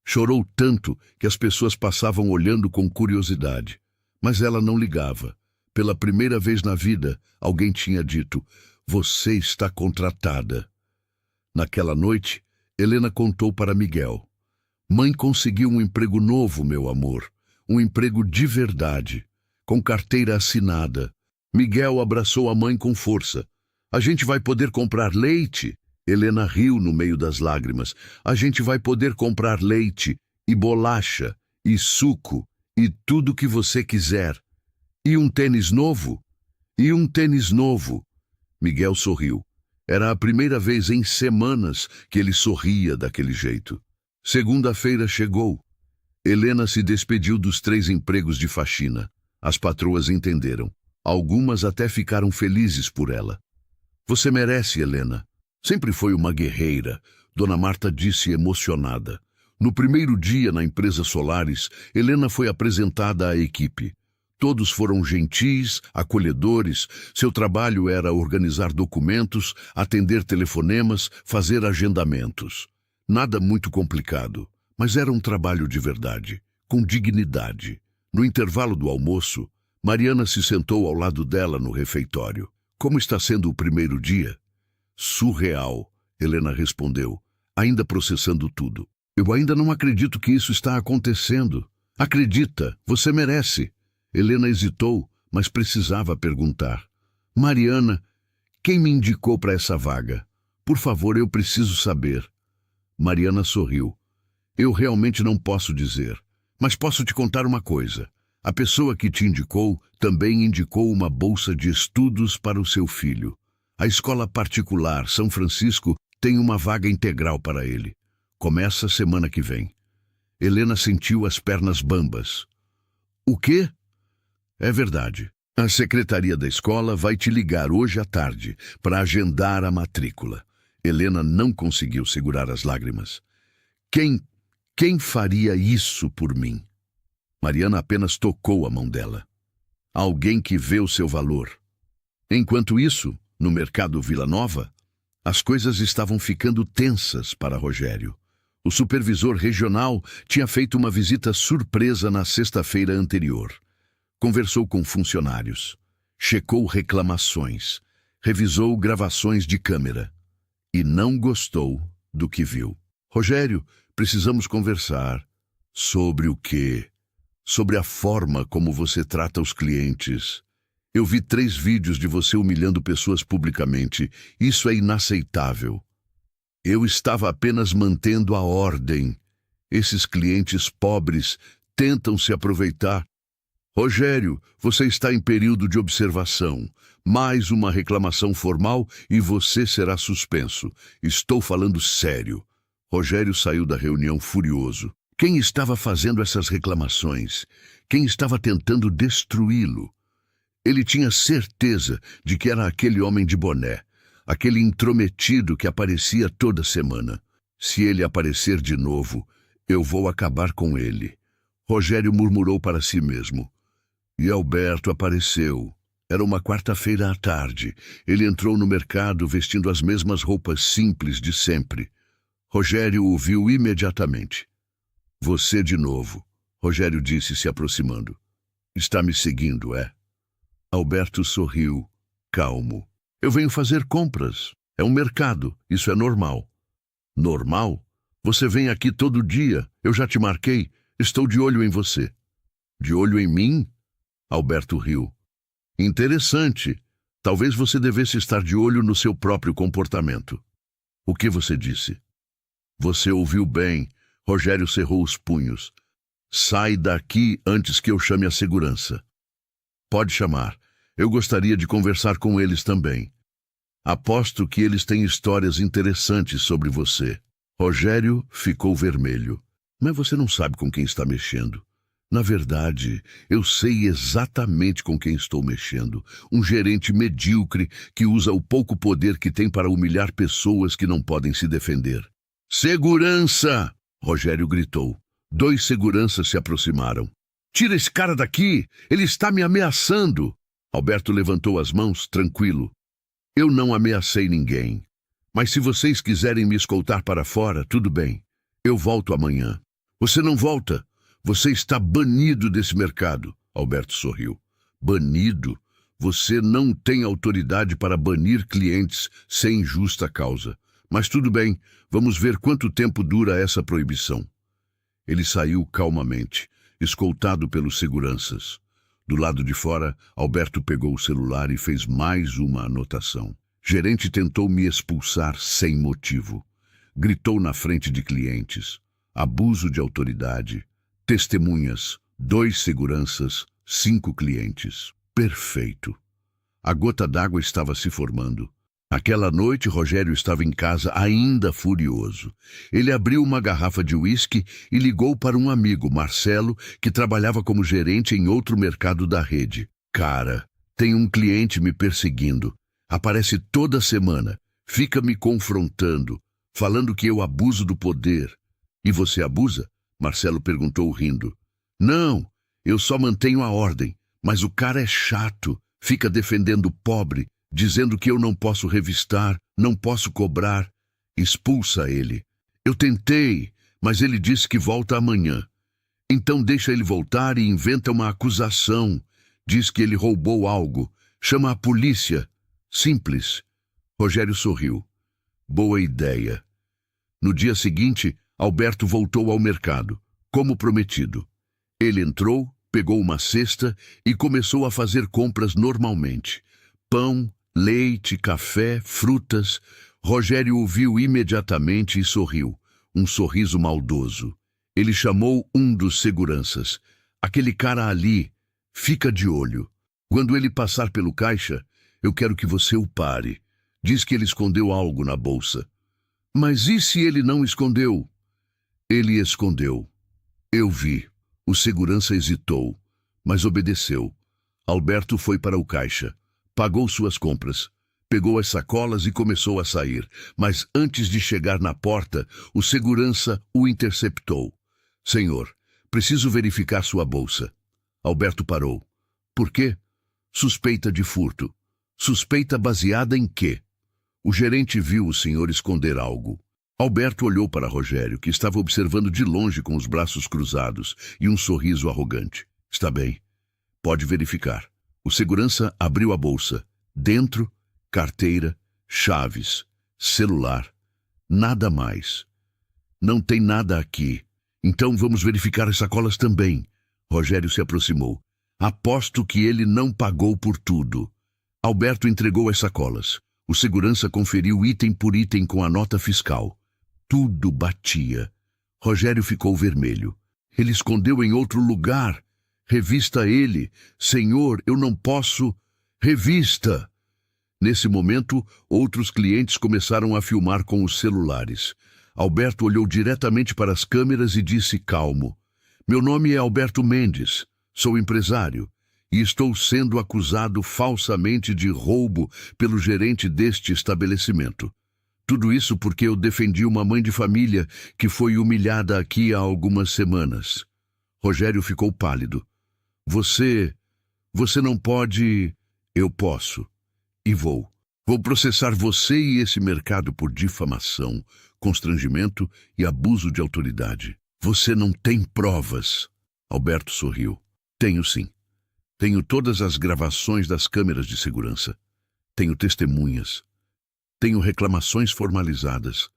Chorou tanto que as pessoas passavam olhando com curiosidade. Mas ela não ligava. Pela primeira vez na vida, alguém tinha dito: você está contratada. Naquela noite, Helena contou para Miguel. Mãe conseguiu um emprego novo, meu amor. Um emprego de verdade, com carteira assinada. Miguel abraçou a mãe com força. A gente vai poder comprar leite? Helena riu no meio das lágrimas. A gente vai poder comprar leite, e bolacha, e suco, e tudo que você quiser. E um tênis novo? E um tênis novo. Miguel sorriu. Era a primeira vez em semanas que ele sorria daquele jeito. Segunda-feira chegou. Helena se despediu dos 3 empregos de faxina. As patroas entenderam. Algumas até ficaram felizes por ela. Você merece, Helena. Sempre foi uma guerreira, Dona Marta disse emocionada. No primeiro dia na empresa Solares, Helena foi apresentada à equipe. Todos foram gentis, acolhedores. Seu trabalho era organizar documentos, atender telefonemas, fazer agendamentos. Nada muito complicado, mas era um trabalho de verdade, com dignidade. No intervalo do almoço, Mariana se sentou ao lado dela no refeitório. Como está sendo o primeiro dia? Surreal, Helena respondeu, ainda processando tudo. Eu ainda não acredito que isso está acontecendo. Acredita, você merece. Helena hesitou, mas precisava perguntar. Mariana, quem me indicou para essa vaga? Por favor, eu preciso saber. Mariana sorriu. Eu realmente não posso dizer, mas posso te contar uma coisa. A pessoa que te indicou também indicou uma bolsa de estudos para o seu filho. A escola particular São Francisco tem uma vaga integral para ele. Começa semana que vem. Helena sentiu as pernas bambas. O quê? É verdade. A secretaria da escola vai te ligar hoje à tarde para agendar a matrícula. Helena não conseguiu segurar as lágrimas. Quem faria isso por mim? Mariana apenas tocou a mão dela. Alguém que vê o seu valor. Enquanto isso, no mercado Vila Nova, as coisas estavam ficando tensas para Rogério. O supervisor regional tinha feito uma visita surpresa na sexta-feira anterior. Conversou com funcionários, checou reclamações, revisou gravações de câmera e não gostou do que viu. Rogério, precisamos conversar. Sobre o quê? Sobre a forma como você trata os clientes. Eu vi 3 vídeos de você humilhando pessoas publicamente. Isso é inaceitável. Eu estava apenas mantendo a ordem. Esses clientes pobres tentam se aproveitar. Rogério, você está em período de observação. Mais uma reclamação formal e você será suspenso. Estou falando sério. Rogério saiu da reunião furioso. Quem estava fazendo essas reclamações? Quem estava tentando destruí-lo? Ele tinha certeza de que era aquele homem de boné, aquele intrometido que aparecia toda semana. Se ele aparecer de novo, eu vou acabar com ele. Rogério murmurou para si mesmo. E Alberto apareceu. Era uma quarta-feira à tarde. Ele entrou no mercado vestindo as mesmas roupas simples de sempre. Rogério o viu imediatamente. Você de novo, Rogério disse se aproximando. Está me seguindo, é? Alberto sorriu, calmo. Eu venho fazer compras. É um mercado, isso é normal. Normal? Você vem aqui todo dia. Eu já te marquei. Estou de olho em você. De olho em mim? Alberto riu. Interessante. Talvez você devesse estar de olho no seu próprio comportamento. O que você disse? Você ouviu bem. Rogério cerrou os punhos. Sai daqui antes que eu chame a segurança. Pode chamar. Eu gostaria de conversar com eles também. Aposto que eles têm histórias interessantes sobre você. Rogério ficou vermelho. Mas você não sabe com quem está mexendo. Na verdade, eu sei exatamente com quem estou mexendo. Um gerente medíocre que usa o pouco poder que tem para humilhar pessoas que não podem se defender. Segurança! Rogério gritou. 2 seguranças se aproximaram. Tira esse cara daqui! Ele está me ameaçando! Alberto levantou as mãos, tranquilo. Eu não ameacei ninguém. Mas se vocês quiserem me escoltar para fora, tudo bem. Eu volto amanhã. Você não volta. Você está banido desse mercado. Alberto sorriu. Banido? Você não tem autoridade para banir clientes sem justa causa. Mas tudo bem, vamos ver quanto tempo dura essa proibição. Ele saiu calmamente, escoltado pelos seguranças. Do lado de fora, Alberto pegou o celular e fez mais uma anotação. Gerente tentou me expulsar sem motivo. Gritou na frente de clientes. Abuso de autoridade. Testemunhas. 2 seguranças. 5 clientes. Perfeito. A gota d'água estava se formando. Aquela noite, Rogério estava em casa ainda furioso. Ele abriu uma garrafa de uísque e ligou para um amigo, Marcelo, que trabalhava como gerente em outro mercado da rede. Cara, tem um cliente me perseguindo. Aparece toda semana. Fica me confrontando, falando que eu abuso do poder. E você abusa? Marcelo perguntou rindo. Não, eu só mantenho a ordem. Mas o cara é chato. Fica defendendo o pobre, dizendo que eu não posso revistar, não posso cobrar. Expulsa ele. Eu tentei, mas ele disse que volta amanhã. Então deixa ele voltar e inventa uma acusação. Diz que ele roubou algo. Chama a polícia. Simples. Rogério sorriu. Boa ideia. No dia seguinte, Alberto voltou ao mercado, como prometido. Ele entrou, pegou uma cesta e começou a fazer compras normalmente. Pão, leite, café, frutas. Rogério o viu imediatamente e sorriu. Um sorriso maldoso. Ele chamou um dos seguranças. Aquele cara ali, fica de olho. Quando ele passar pelo caixa, eu quero que você o pare. Diz que ele escondeu algo na bolsa. Mas e se ele não escondeu? Ele escondeu. Eu vi. O segurança hesitou, mas obedeceu. Alberto foi para o caixa. Pagou suas compras. Pegou as sacolas e começou a sair. Mas antes de chegar na porta, o segurança o interceptou. Senhor, preciso verificar sua bolsa. Alberto parou. Por quê? Suspeita de furto. Suspeita baseada em quê? O gerente viu o senhor esconder algo. Alberto olhou para Rogério, que estava observando de longe com os braços cruzados e um sorriso arrogante. Está bem. Pode verificar. O segurança abriu a bolsa. Dentro, carteira, chaves, celular. Nada mais. Não tem nada aqui. Então vamos verificar as sacolas também. Rogério se aproximou. Aposto que ele não pagou por tudo. Alberto entregou as sacolas. O segurança conferiu item por item com a nota fiscal. Tudo batia. Rogério ficou vermelho. Ele escondeu em outro lugar. Revista ele. Senhor, eu não posso. Revista. Nesse momento, outros clientes começaram a filmar com os celulares. Alberto olhou diretamente para as câmeras e disse calmo. Meu nome é Alberto Mendes. Sou empresário. E estou sendo acusado falsamente de roubo pelo gerente deste estabelecimento. Tudo isso porque eu defendi uma mãe de família que foi humilhada aqui há algumas semanas. Rogério ficou pálido. Você não pode... Eu posso. E vou. Vou processar você e esse mercado por difamação, constrangimento e abuso de autoridade. Você não tem provas. Alberto sorriu. Tenho sim. Tenho todas as gravações das câmeras de segurança. Tenho testemunhas. Tenho reclamações formalizadas.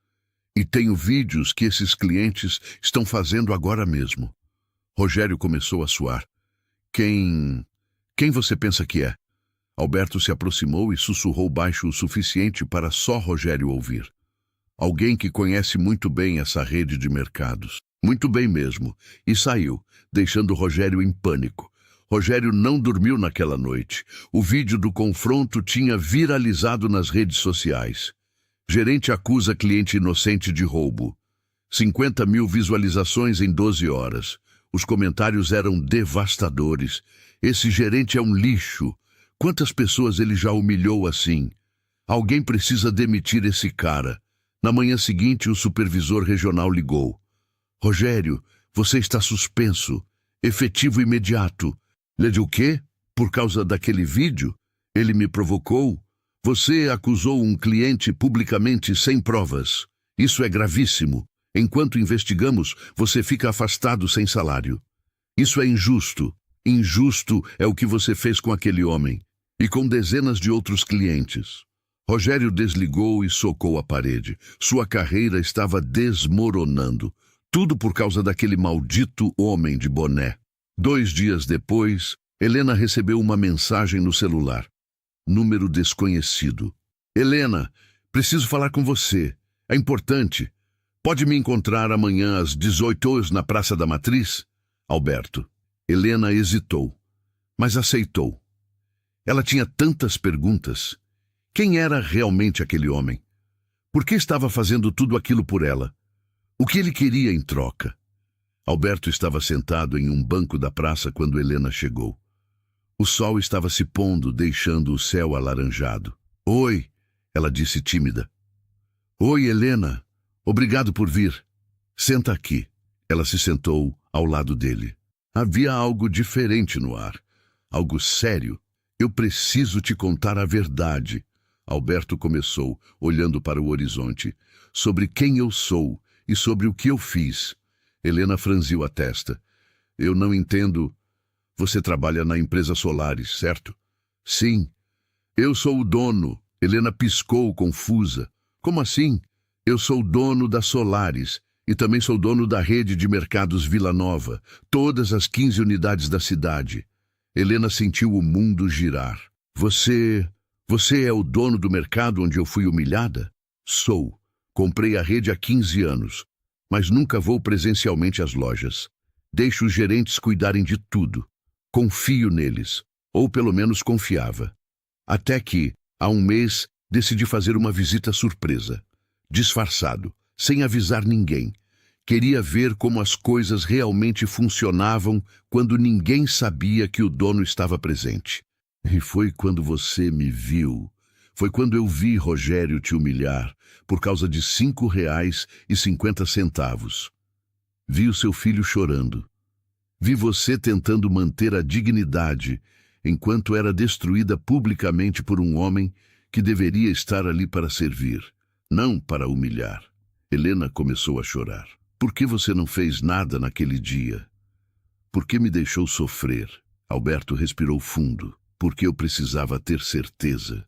E tenho vídeos que esses clientes estão fazendo agora mesmo. Rogério começou a suar. Quem você pensa que é? Alberto se aproximou e sussurrou baixo o suficiente para só Rogério ouvir. Alguém que conhece muito bem essa rede de mercados. Muito bem mesmo. E saiu, deixando Rogério em pânico. Rogério não dormiu naquela noite. O vídeo do confronto tinha viralizado nas redes sociais. Gerente acusa cliente inocente de roubo. 50 mil visualizações em 12 horas. Os comentários eram devastadores. Esse gerente é um lixo. Quantas pessoas ele já humilhou assim? Alguém precisa demitir esse cara. Na manhã seguinte, o supervisor regional ligou. Rogério, você está suspenso. Efetivo imediato. Lhe o quê? Por causa daquele vídeo? Ele me provocou? Você acusou um cliente publicamente sem provas. Isso é gravíssimo. Enquanto investigamos, você fica afastado sem salário. Isso é injusto. Injusto é o que você fez com aquele homem. E com dezenas de outros clientes. Rogério desligou e socou a parede. Sua carreira estava desmoronando. Tudo por causa daquele maldito homem de boné. 2 dias depois, Helena recebeu uma mensagem no celular. Número desconhecido. Helena, preciso falar com você. É importante. Pode me encontrar amanhã às 18 horas na Praça da Matriz? Alberto. Helena hesitou, mas aceitou. Ela tinha tantas perguntas. Quem era realmente aquele homem? Por que estava fazendo tudo aquilo por ela? O que ele queria em troca? Alberto estava sentado em um banco da praça quando Helena chegou. O sol estava se pondo, deixando o céu alaranjado. Oi, ela disse tímida. Oi, Helena. Obrigado por vir. Senta aqui. Ela se sentou ao lado dele. Havia algo diferente no ar. Algo sério. Eu preciso te contar a verdade. Alberto começou, olhando para o horizonte. Sobre quem eu sou e sobre o que eu fiz. Helena franziu a testa. Eu não entendo. Você trabalha na empresa Solaris, certo? Sim. Eu sou o dono. Helena piscou, confusa. Como assim? Eu sou o dono da Solaris e também sou dono da rede de mercados Vila Nova, todas as 15 unidades da cidade. Helena sentiu o mundo girar. Você é o dono do mercado onde eu fui humilhada? Sou. Comprei a rede há 15 anos, mas nunca vou presencialmente às lojas. Deixo os gerentes cuidarem de tudo. Confio neles, ou pelo menos confiava. Até que, há um mês, decidi fazer uma visita surpresa. Disfarçado, sem avisar ninguém. Queria ver como as coisas realmente funcionavam quando ninguém sabia que o dono estava presente. E foi quando você me viu. Foi quando eu vi Rogério te humilhar por causa de R$ 5,50. Vi o seu filho chorando. Vi você tentando manter a dignidade enquanto era destruída publicamente por um homem que deveria estar ali para servir. Não para humilhar. Helena começou a chorar. Por que você não fez nada naquele dia? Por que me deixou sofrer? Alberto respirou fundo. Porque eu precisava ter certeza.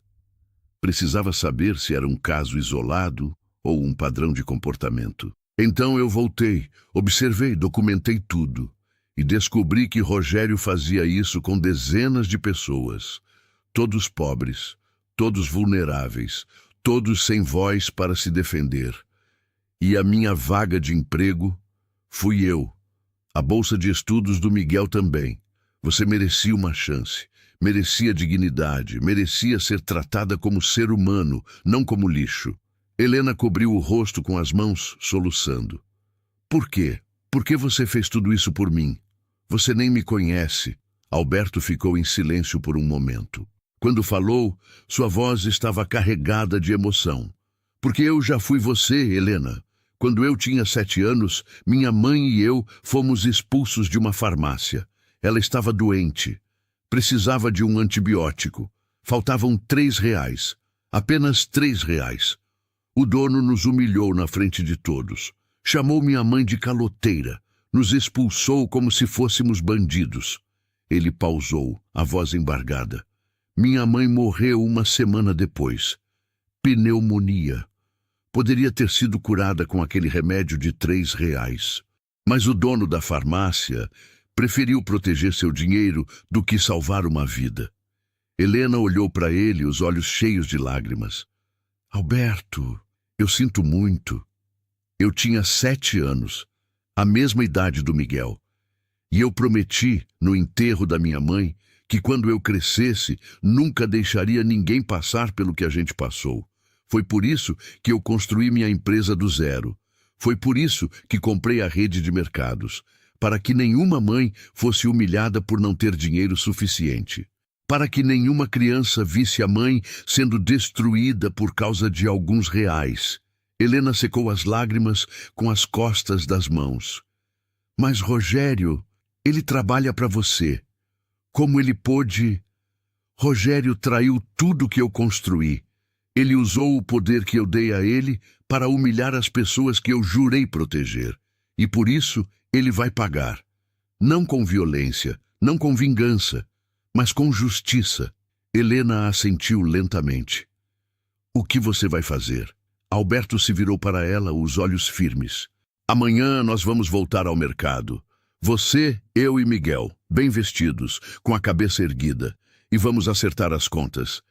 Precisava saber se era um caso isolado ou um padrão de comportamento. Então eu voltei, observei, documentei tudo. E descobri que Rogério fazia isso com dezenas de pessoas. Todos pobres, todos vulneráveis, todos sem voz para se defender. E a minha vaga de emprego fui eu. A bolsa de estudos do Miguel também. Você merecia uma chance, merecia dignidade, merecia ser tratada como ser humano, não como lixo. Helena cobriu o rosto com as mãos, soluçando. Por quê? Por que você fez tudo isso por mim? Você nem me conhece. Alberto ficou em silêncio por um momento. Quando falou, sua voz estava carregada de emoção. Porque eu já fui você, Helena. Quando eu tinha 7 anos, minha mãe e eu fomos expulsos de uma farmácia. Ela estava doente. Precisava de um antibiótico. Faltavam R$ 3. Apenas R$ 3. O dono nos humilhou na frente de todos. Chamou minha mãe de caloteira. Nos expulsou como se fôssemos bandidos. Ele pausou, a voz embargada. Minha mãe morreu uma semana depois. Pneumonia. Poderia ter sido curada com aquele remédio de R$ 3. Mas o dono da farmácia preferiu proteger seu dinheiro do que salvar uma vida. Helena olhou para ele, os olhos cheios de lágrimas. Alberto, eu sinto muito. Eu tinha 7 anos, a mesma idade do Miguel. E eu prometi, no enterro da minha mãe, que quando eu crescesse, nunca deixaria ninguém passar pelo que a gente passou. Foi por isso que eu construí minha empresa do zero. Foi por isso que comprei a rede de mercados, para que nenhuma mãe fosse humilhada por não ter dinheiro suficiente. Para que nenhuma criança visse a mãe sendo destruída por causa de alguns reais. Helena secou as lágrimas com as costas das mãos. Mas Rogério, ele trabalha para você. Como ele pôde? Rogério traiu tudo que eu construí. Ele usou o poder que eu dei a ele para humilhar as pessoas que eu jurei proteger. E por isso ele vai pagar. Não com violência, não com vingança, mas com justiça. Helena assentiu lentamente. O que você vai fazer? Alberto se virou para ela, os olhos firmes. Amanhã nós vamos voltar ao mercado. Você, eu e Miguel, bem vestidos, com a cabeça erguida, e vamos acertar as contas.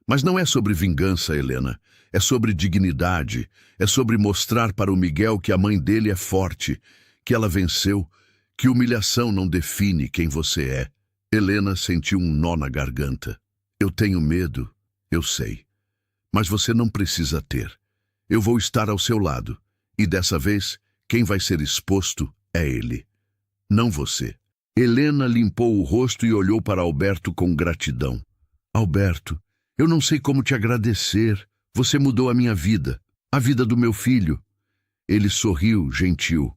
Mas não é sobre vingança, Helena. É sobre dignidade. É sobre mostrar para o Miguel que a mãe dele é forte, que ela venceu, que humilhação não define quem você é. Helena sentiu um nó na garganta. Eu tenho medo, eu sei. Mas você não precisa ter. Eu vou estar ao seu lado. E dessa vez, quem vai ser exposto é ele. Não você. Helena limpou o rosto e olhou para Alberto com gratidão. Alberto, eu não sei como te agradecer. Você mudou a minha vida, a vida do meu filho. Ele sorriu, gentil.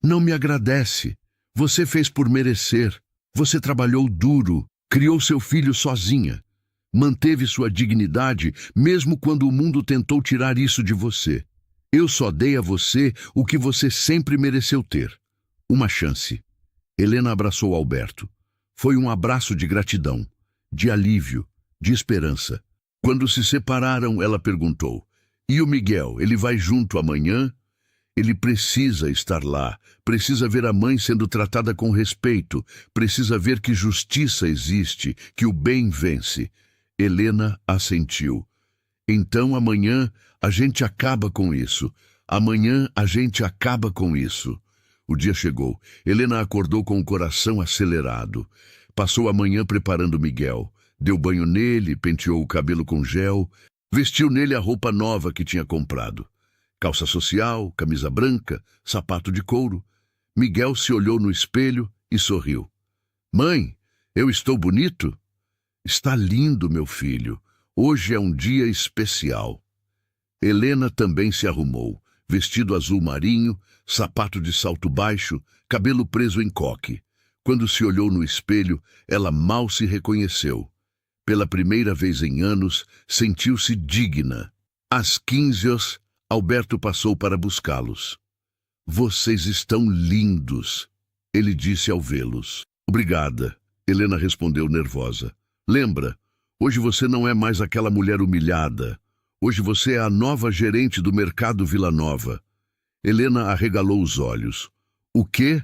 Não me agradece. Você fez por merecer. Você trabalhou duro, criou seu filho sozinha. Manteve sua dignidade, mesmo quando o mundo tentou tirar isso de você. Eu só dei a você o que você sempre mereceu ter. Uma chance. Helena abraçou Alberto. Foi um abraço de gratidão, de alívio, de esperança. Quando se separaram, ela perguntou: e o Miguel, ele vai junto amanhã? Ele precisa estar lá, precisa ver a mãe sendo tratada com respeito, precisa ver que justiça existe, que o bem vence. Helena assentiu. Então amanhã a gente acaba com isso. Amanhã a gente acaba com isso. O dia chegou. Helena acordou com o coração acelerado. Passou a manhã preparando Miguel. Deu banho nele, penteou o cabelo com gel, vestiu nele a roupa nova que tinha comprado. Calça social, camisa branca, sapato de couro. Miguel se olhou no espelho e sorriu. Mãe, eu estou bonito? Está lindo, meu filho. Hoje é um dia especial. Helena também se arrumou. Vestido azul marinho, sapato de salto baixo, cabelo preso em coque. Quando se olhou no espelho, ela mal se reconheceu. Pela primeira vez em anos, sentiu-se digna. Às 15 horas, Alberto passou para buscá-los. Vocês estão lindos, ele disse ao vê-los. Obrigada, Helena respondeu nervosa. Lembra, hoje você não é mais aquela mulher humilhada. Hoje você é a nova gerente do mercado Vila Nova. Helena arregalou os olhos. O quê?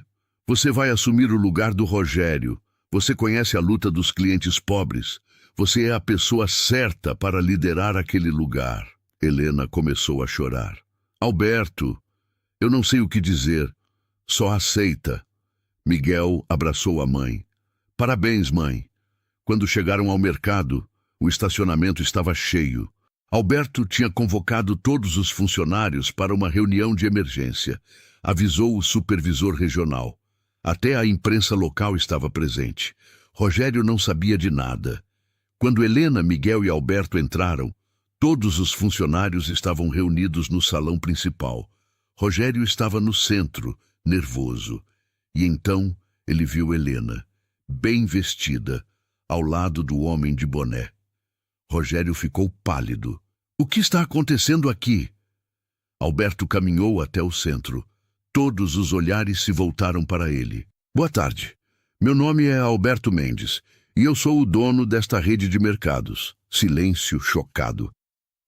Você vai assumir o lugar do Rogério. Você conhece a luta dos clientes pobres. Você é a pessoa certa para liderar aquele lugar. Helena começou a chorar. Alberto, eu não sei o que dizer. Só aceita. Miguel abraçou a mãe. Parabéns, mãe. Quando chegaram ao mercado, o estacionamento estava cheio. Alberto tinha convocado todos os funcionários para uma reunião de emergência. Avisou o supervisor regional. Até a imprensa local estava presente. Rogério não sabia de nada. Quando Helena, Miguel e Alberto entraram, todos os funcionários estavam reunidos no salão principal. Rogério estava no centro, nervoso. E então ele viu Helena, bem vestida, ao lado do homem de boné. Rogério ficou pálido. O que está acontecendo aqui? Alberto caminhou até o centro. Todos os olhares se voltaram para ele. Boa tarde. Meu nome é Alberto Mendes e eu sou o dono desta rede de mercados. Silêncio chocado.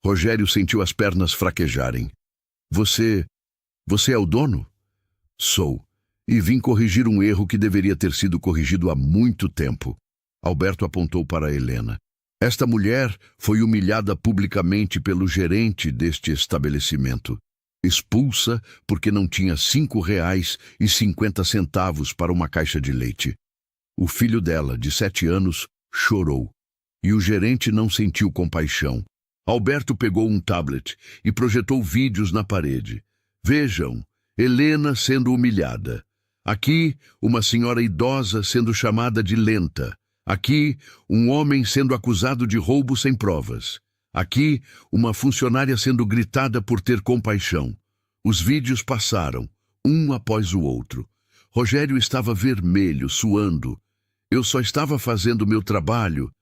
Rogério sentiu as pernas fraquejarem. Você é o dono? Sou. E vim corrigir um erro que deveria ter sido corrigido há muito tempo. Alberto apontou para Helena. Esta mulher foi humilhada publicamente pelo gerente deste estabelecimento, expulsa porque não tinha R$ 5,50 para uma caixa de leite. O filho dela, de 7 anos, chorou, e o gerente não sentiu compaixão. Alberto pegou um tablet e projetou vídeos na parede. Vejam, Helena sendo humilhada. Aqui, uma senhora idosa sendo chamada de lenta. Aqui, um homem sendo acusado de roubo sem provas. Aqui, uma funcionária sendo gritada por ter compaixão. Os vídeos passaram, um após o outro. Rogério estava vermelho, suando. Eu só estava fazendo meu trabalho.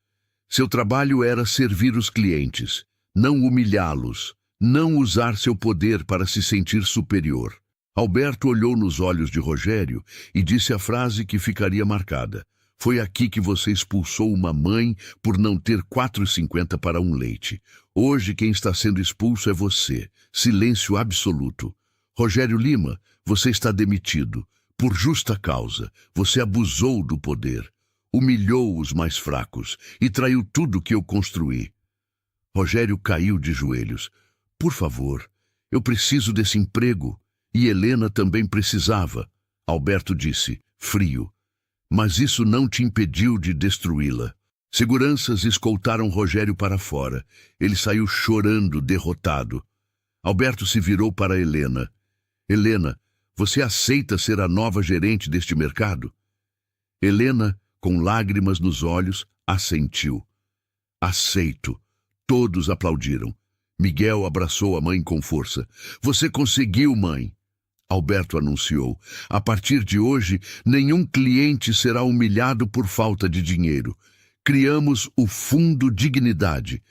Seu trabalho era servir os clientes, não humilhá-los, não usar seu poder para se sentir superior. Alberto olhou nos olhos de Rogério e disse a frase que ficaria marcada. Foi aqui que você expulsou uma mãe por não ter R$ 4,50 para um leite. Hoje quem está sendo expulso é você. Silêncio absoluto. Rogério Lima, você está demitido. Por justa causa. Você abusou do poder. Humilhou os mais fracos e traiu tudo que eu construí. Rogério caiu de joelhos. Por favor, eu preciso desse emprego. E Helena também precisava. Alberto disse, frio. Mas isso não te impediu de destruí-la. Seguranças escoltaram Rogério para fora. Ele saiu chorando, derrotado. Alberto se virou para Helena. Helena, você aceita ser a nova gerente deste mercado? Helena, com lágrimas nos olhos, assentiu. Aceito. Todos aplaudiram. Miguel abraçou a mãe com força. Você conseguiu, mãe. Alberto anunciou. A partir de hoje, nenhum cliente será humilhado por falta de dinheiro. Criamos o Fundo Dignidade.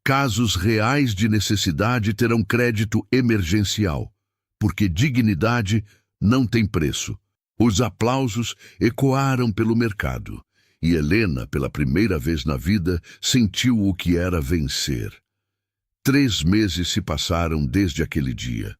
Casos reais de necessidade terão crédito emergencial, porque dignidade não tem preço. Os aplausos ecoaram pelo mercado, e Helena, pela primeira vez na vida, sentiu o que era vencer. 3 meses se passaram desde aquele dia.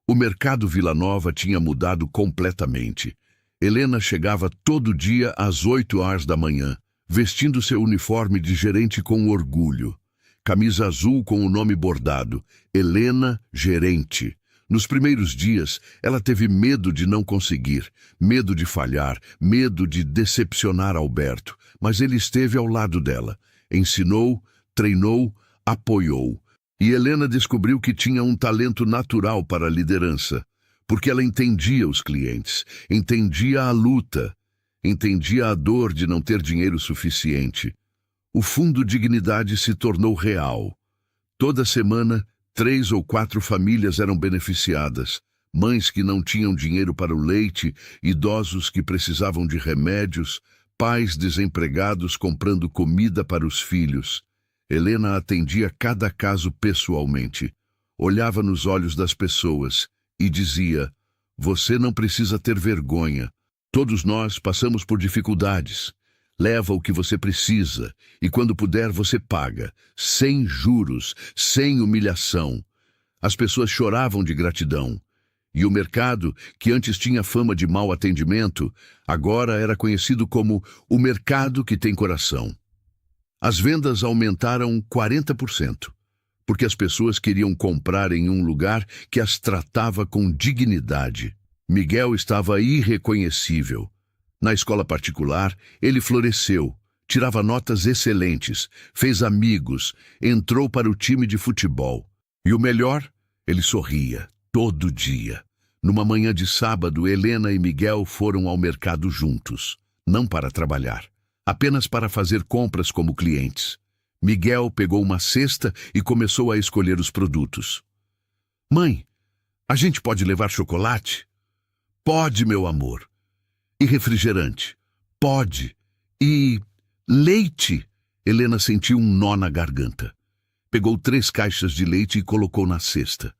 O mercado Vila Nova tinha mudado completamente. Helena chegava todo dia às 8h da manhã, vestindo seu uniforme de gerente com orgulho. Camisa azul com o nome bordado, Helena Gerente. Nos primeiros dias, ela teve medo de não conseguir, medo de falhar, medo de decepcionar Alberto, mas ele esteve ao lado dela. Ensinou, treinou, apoiou. E Helena descobriu que tinha um talento natural para a liderança, porque ela entendia os clientes, entendia a luta, entendia a dor de não ter dinheiro suficiente. O Fundo Dignidade se tornou real. Toda semana, 3 ou 4 famílias eram beneficiadas. Mães que não tinham dinheiro para o leite, idosos que precisavam de remédios, pais desempregados comprando comida para os filhos. Helena atendia cada caso pessoalmente. Olhava nos olhos das pessoas e dizia, você não precisa ter vergonha. Todos nós passamos por dificuldades. Leva o que você precisa e quando puder você paga, sem juros, sem humilhação. As pessoas choravam de gratidão. E o mercado, que antes tinha fama de mau atendimento, agora era conhecido como o mercado que tem coração. As vendas aumentaram 40%, porque as pessoas queriam comprar em um lugar que as tratava com dignidade. Miguel estava irreconhecível. Na escola particular, ele floresceu, tirava notas excelentes, fez amigos, entrou para o time de futebol. E o melhor, ele sorria, todo dia. Numa manhã de sábado, Helena e Miguel foram ao mercado juntos, não para trabalhar, apenas para fazer compras como clientes. Miguel pegou uma cesta e começou a escolher os produtos. Mãe, a gente pode levar chocolate? Pode, meu amor. E refrigerante? Pode. E leite? Helena sentiu um nó na garganta. Pegou 3 caixas de leite e colocou na cesta.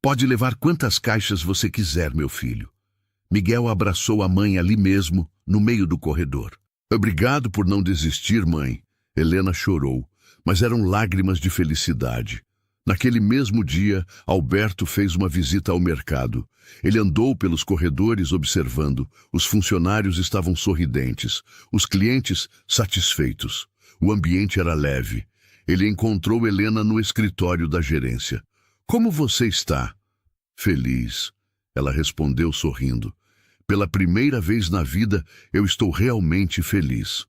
Pode levar quantas caixas você quiser, meu filho. Miguel abraçou a mãe ali mesmo, no meio do corredor. Obrigado por não desistir, mãe. Helena chorou, mas eram lágrimas de felicidade. Naquele mesmo dia, Alberto fez uma visita ao mercado. Ele andou pelos corredores observando. Os funcionários estavam sorridentes, os clientes satisfeitos. O ambiente era leve. Ele encontrou Helena no escritório da gerência. Como você está? Feliz, ela respondeu sorrindo. Pela primeira vez na vida, eu estou realmente feliz.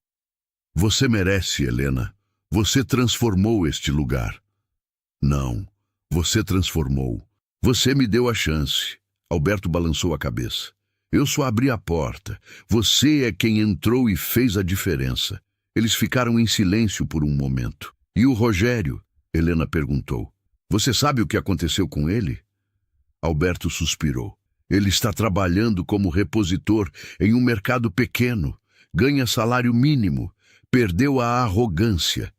Você merece, Helena. Você transformou este lugar. Não, você transformou. Você me deu a chance. Alberto balançou a cabeça. Eu só abri a porta. Você é quem entrou e fez a diferença. Eles ficaram em silêncio por um momento. E o Rogério? Helena perguntou. Você sabe o que aconteceu com ele? Alberto suspirou. Ele está trabalhando como repositor em um mercado pequeno. Ganha salário mínimo. Perdeu a arrogância.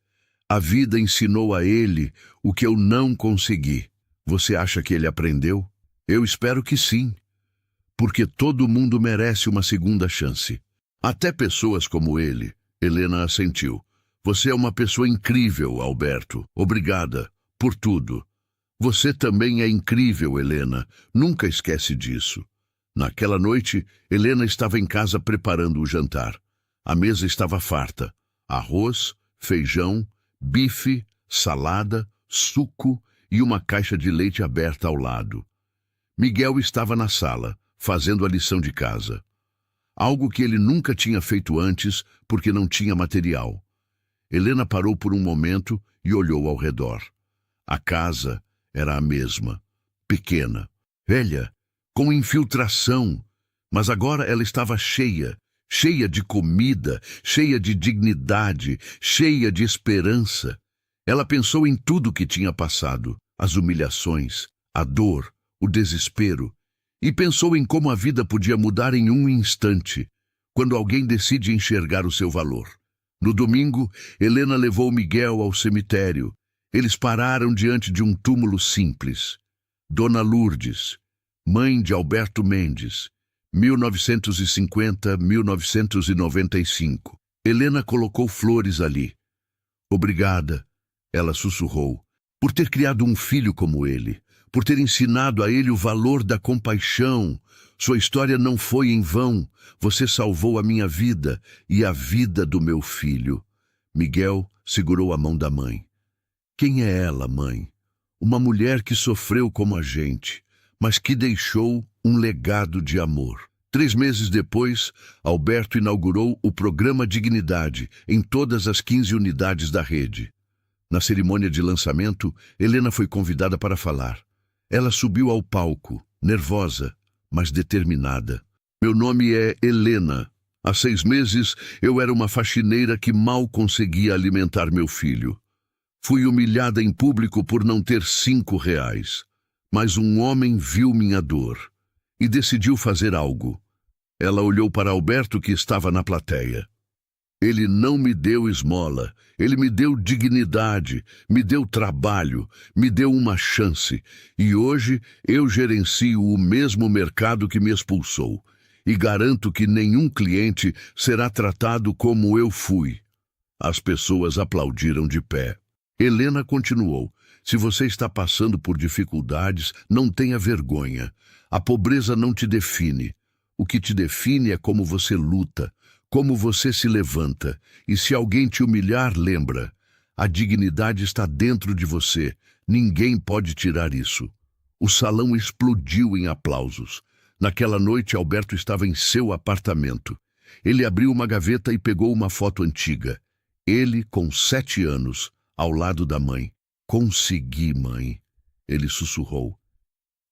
A vida ensinou a ele o que eu não consegui. Você acha que ele aprendeu? Eu espero que sim. Porque todo mundo merece uma segunda chance. Até pessoas como ele. Helena assentiu. Você é uma pessoa incrível, Alberto. Obrigada por tudo. Você também é incrível, Helena. Nunca esquece disso. Naquela noite, Helena estava em casa preparando o jantar. A mesa estava farta. Arroz, feijão, bife, salada, suco e uma caixa de leite aberta ao lado. Miguel estava na sala, fazendo a lição de casa. Algo que ele nunca tinha feito antes, porque não tinha material. Helena parou por um momento e olhou ao redor. A casa era a mesma, pequena, velha, com infiltração, mas agora ela estava cheia de comida, cheia de dignidade, cheia de esperança. Ela pensou em tudo que tinha passado, as humilhações, a dor, o desespero, e pensou em como a vida podia mudar em um instante, quando alguém decide enxergar o seu valor. No domingo, Helena levou Miguel ao cemitério. Eles pararam diante de um túmulo simples. Dona Lourdes, mãe de Alberto Mendes, 1950-1995. Helena colocou flores ali. Obrigada, ela sussurrou, por ter criado um filho como ele, por ter ensinado a ele o valor da compaixão. Sua história não foi em vão. Você salvou a minha vida e a vida do meu filho. Miguel segurou a mão da mãe. Quem é ela, mãe? Uma mulher que sofreu como a gente, mas que deixou um legado de amor. 3 meses depois, Alberto inaugurou o programa Dignidade em todas as 15 unidades da rede. Na cerimônia de lançamento, Helena foi convidada para falar. Ela subiu ao palco, nervosa, mas determinada. Meu nome é Helena. Há 6 meses, eu era uma faxineira que mal conseguia alimentar meu filho. Fui humilhada em público por não ter R$ 5, mas um homem viu minha dor e decidiu fazer algo. Ela olhou para Alberto, que estava na plateia. Ele não me deu esmola, ele me deu dignidade, me deu trabalho, me deu uma chance. E hoje eu gerencio o mesmo mercado que me expulsou. E garanto que nenhum cliente será tratado como eu fui. As pessoas aplaudiram de pé. Helena continuou. Se você está passando por dificuldades, não tenha vergonha. A pobreza não te define. O que te define é como você luta, como você se levanta. E se alguém te humilhar, lembra, a dignidade está dentro de você. Ninguém pode tirar isso. O salão explodiu em aplausos. Naquela noite, Alberto estava em seu apartamento. Ele abriu uma gaveta e pegou uma foto antiga. Ele, com 7 anos, ao lado da mãe. Consegui, mãe, ele sussurrou.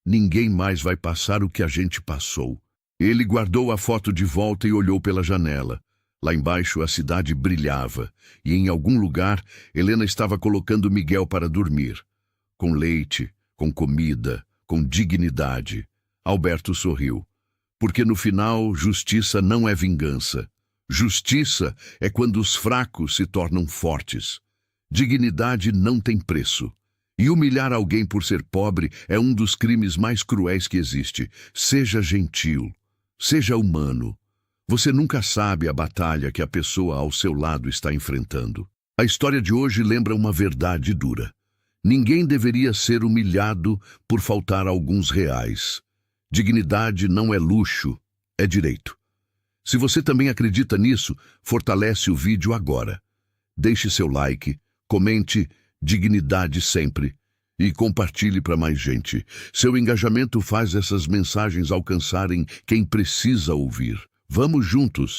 Ninguém mais vai passar o que a gente passou. Ele guardou a foto de volta e olhou pela janela. Lá embaixo a cidade brilhava, e em algum lugar Helena estava colocando Miguel para dormir. Com leite, com comida, com dignidade. Alberto sorriu. Porque no final, justiça não é vingança. Justiça é quando os fracos se tornam fortes. Dignidade não tem preço. E humilhar alguém por ser pobre é um dos crimes mais cruéis que existe. Seja gentil. Seja humano. Você nunca sabe a batalha que a pessoa ao seu lado está enfrentando. A história de hoje lembra uma verdade dura. Ninguém deveria ser humilhado por faltar alguns reais. Dignidade não é luxo, é direito. Se você também acredita nisso, fortalece o vídeo agora. Deixe seu like, Comente dignidade sempre e compartilhe para mais gente. Seu engajamento faz essas mensagens alcançarem quem precisa ouvir. Vamos juntos!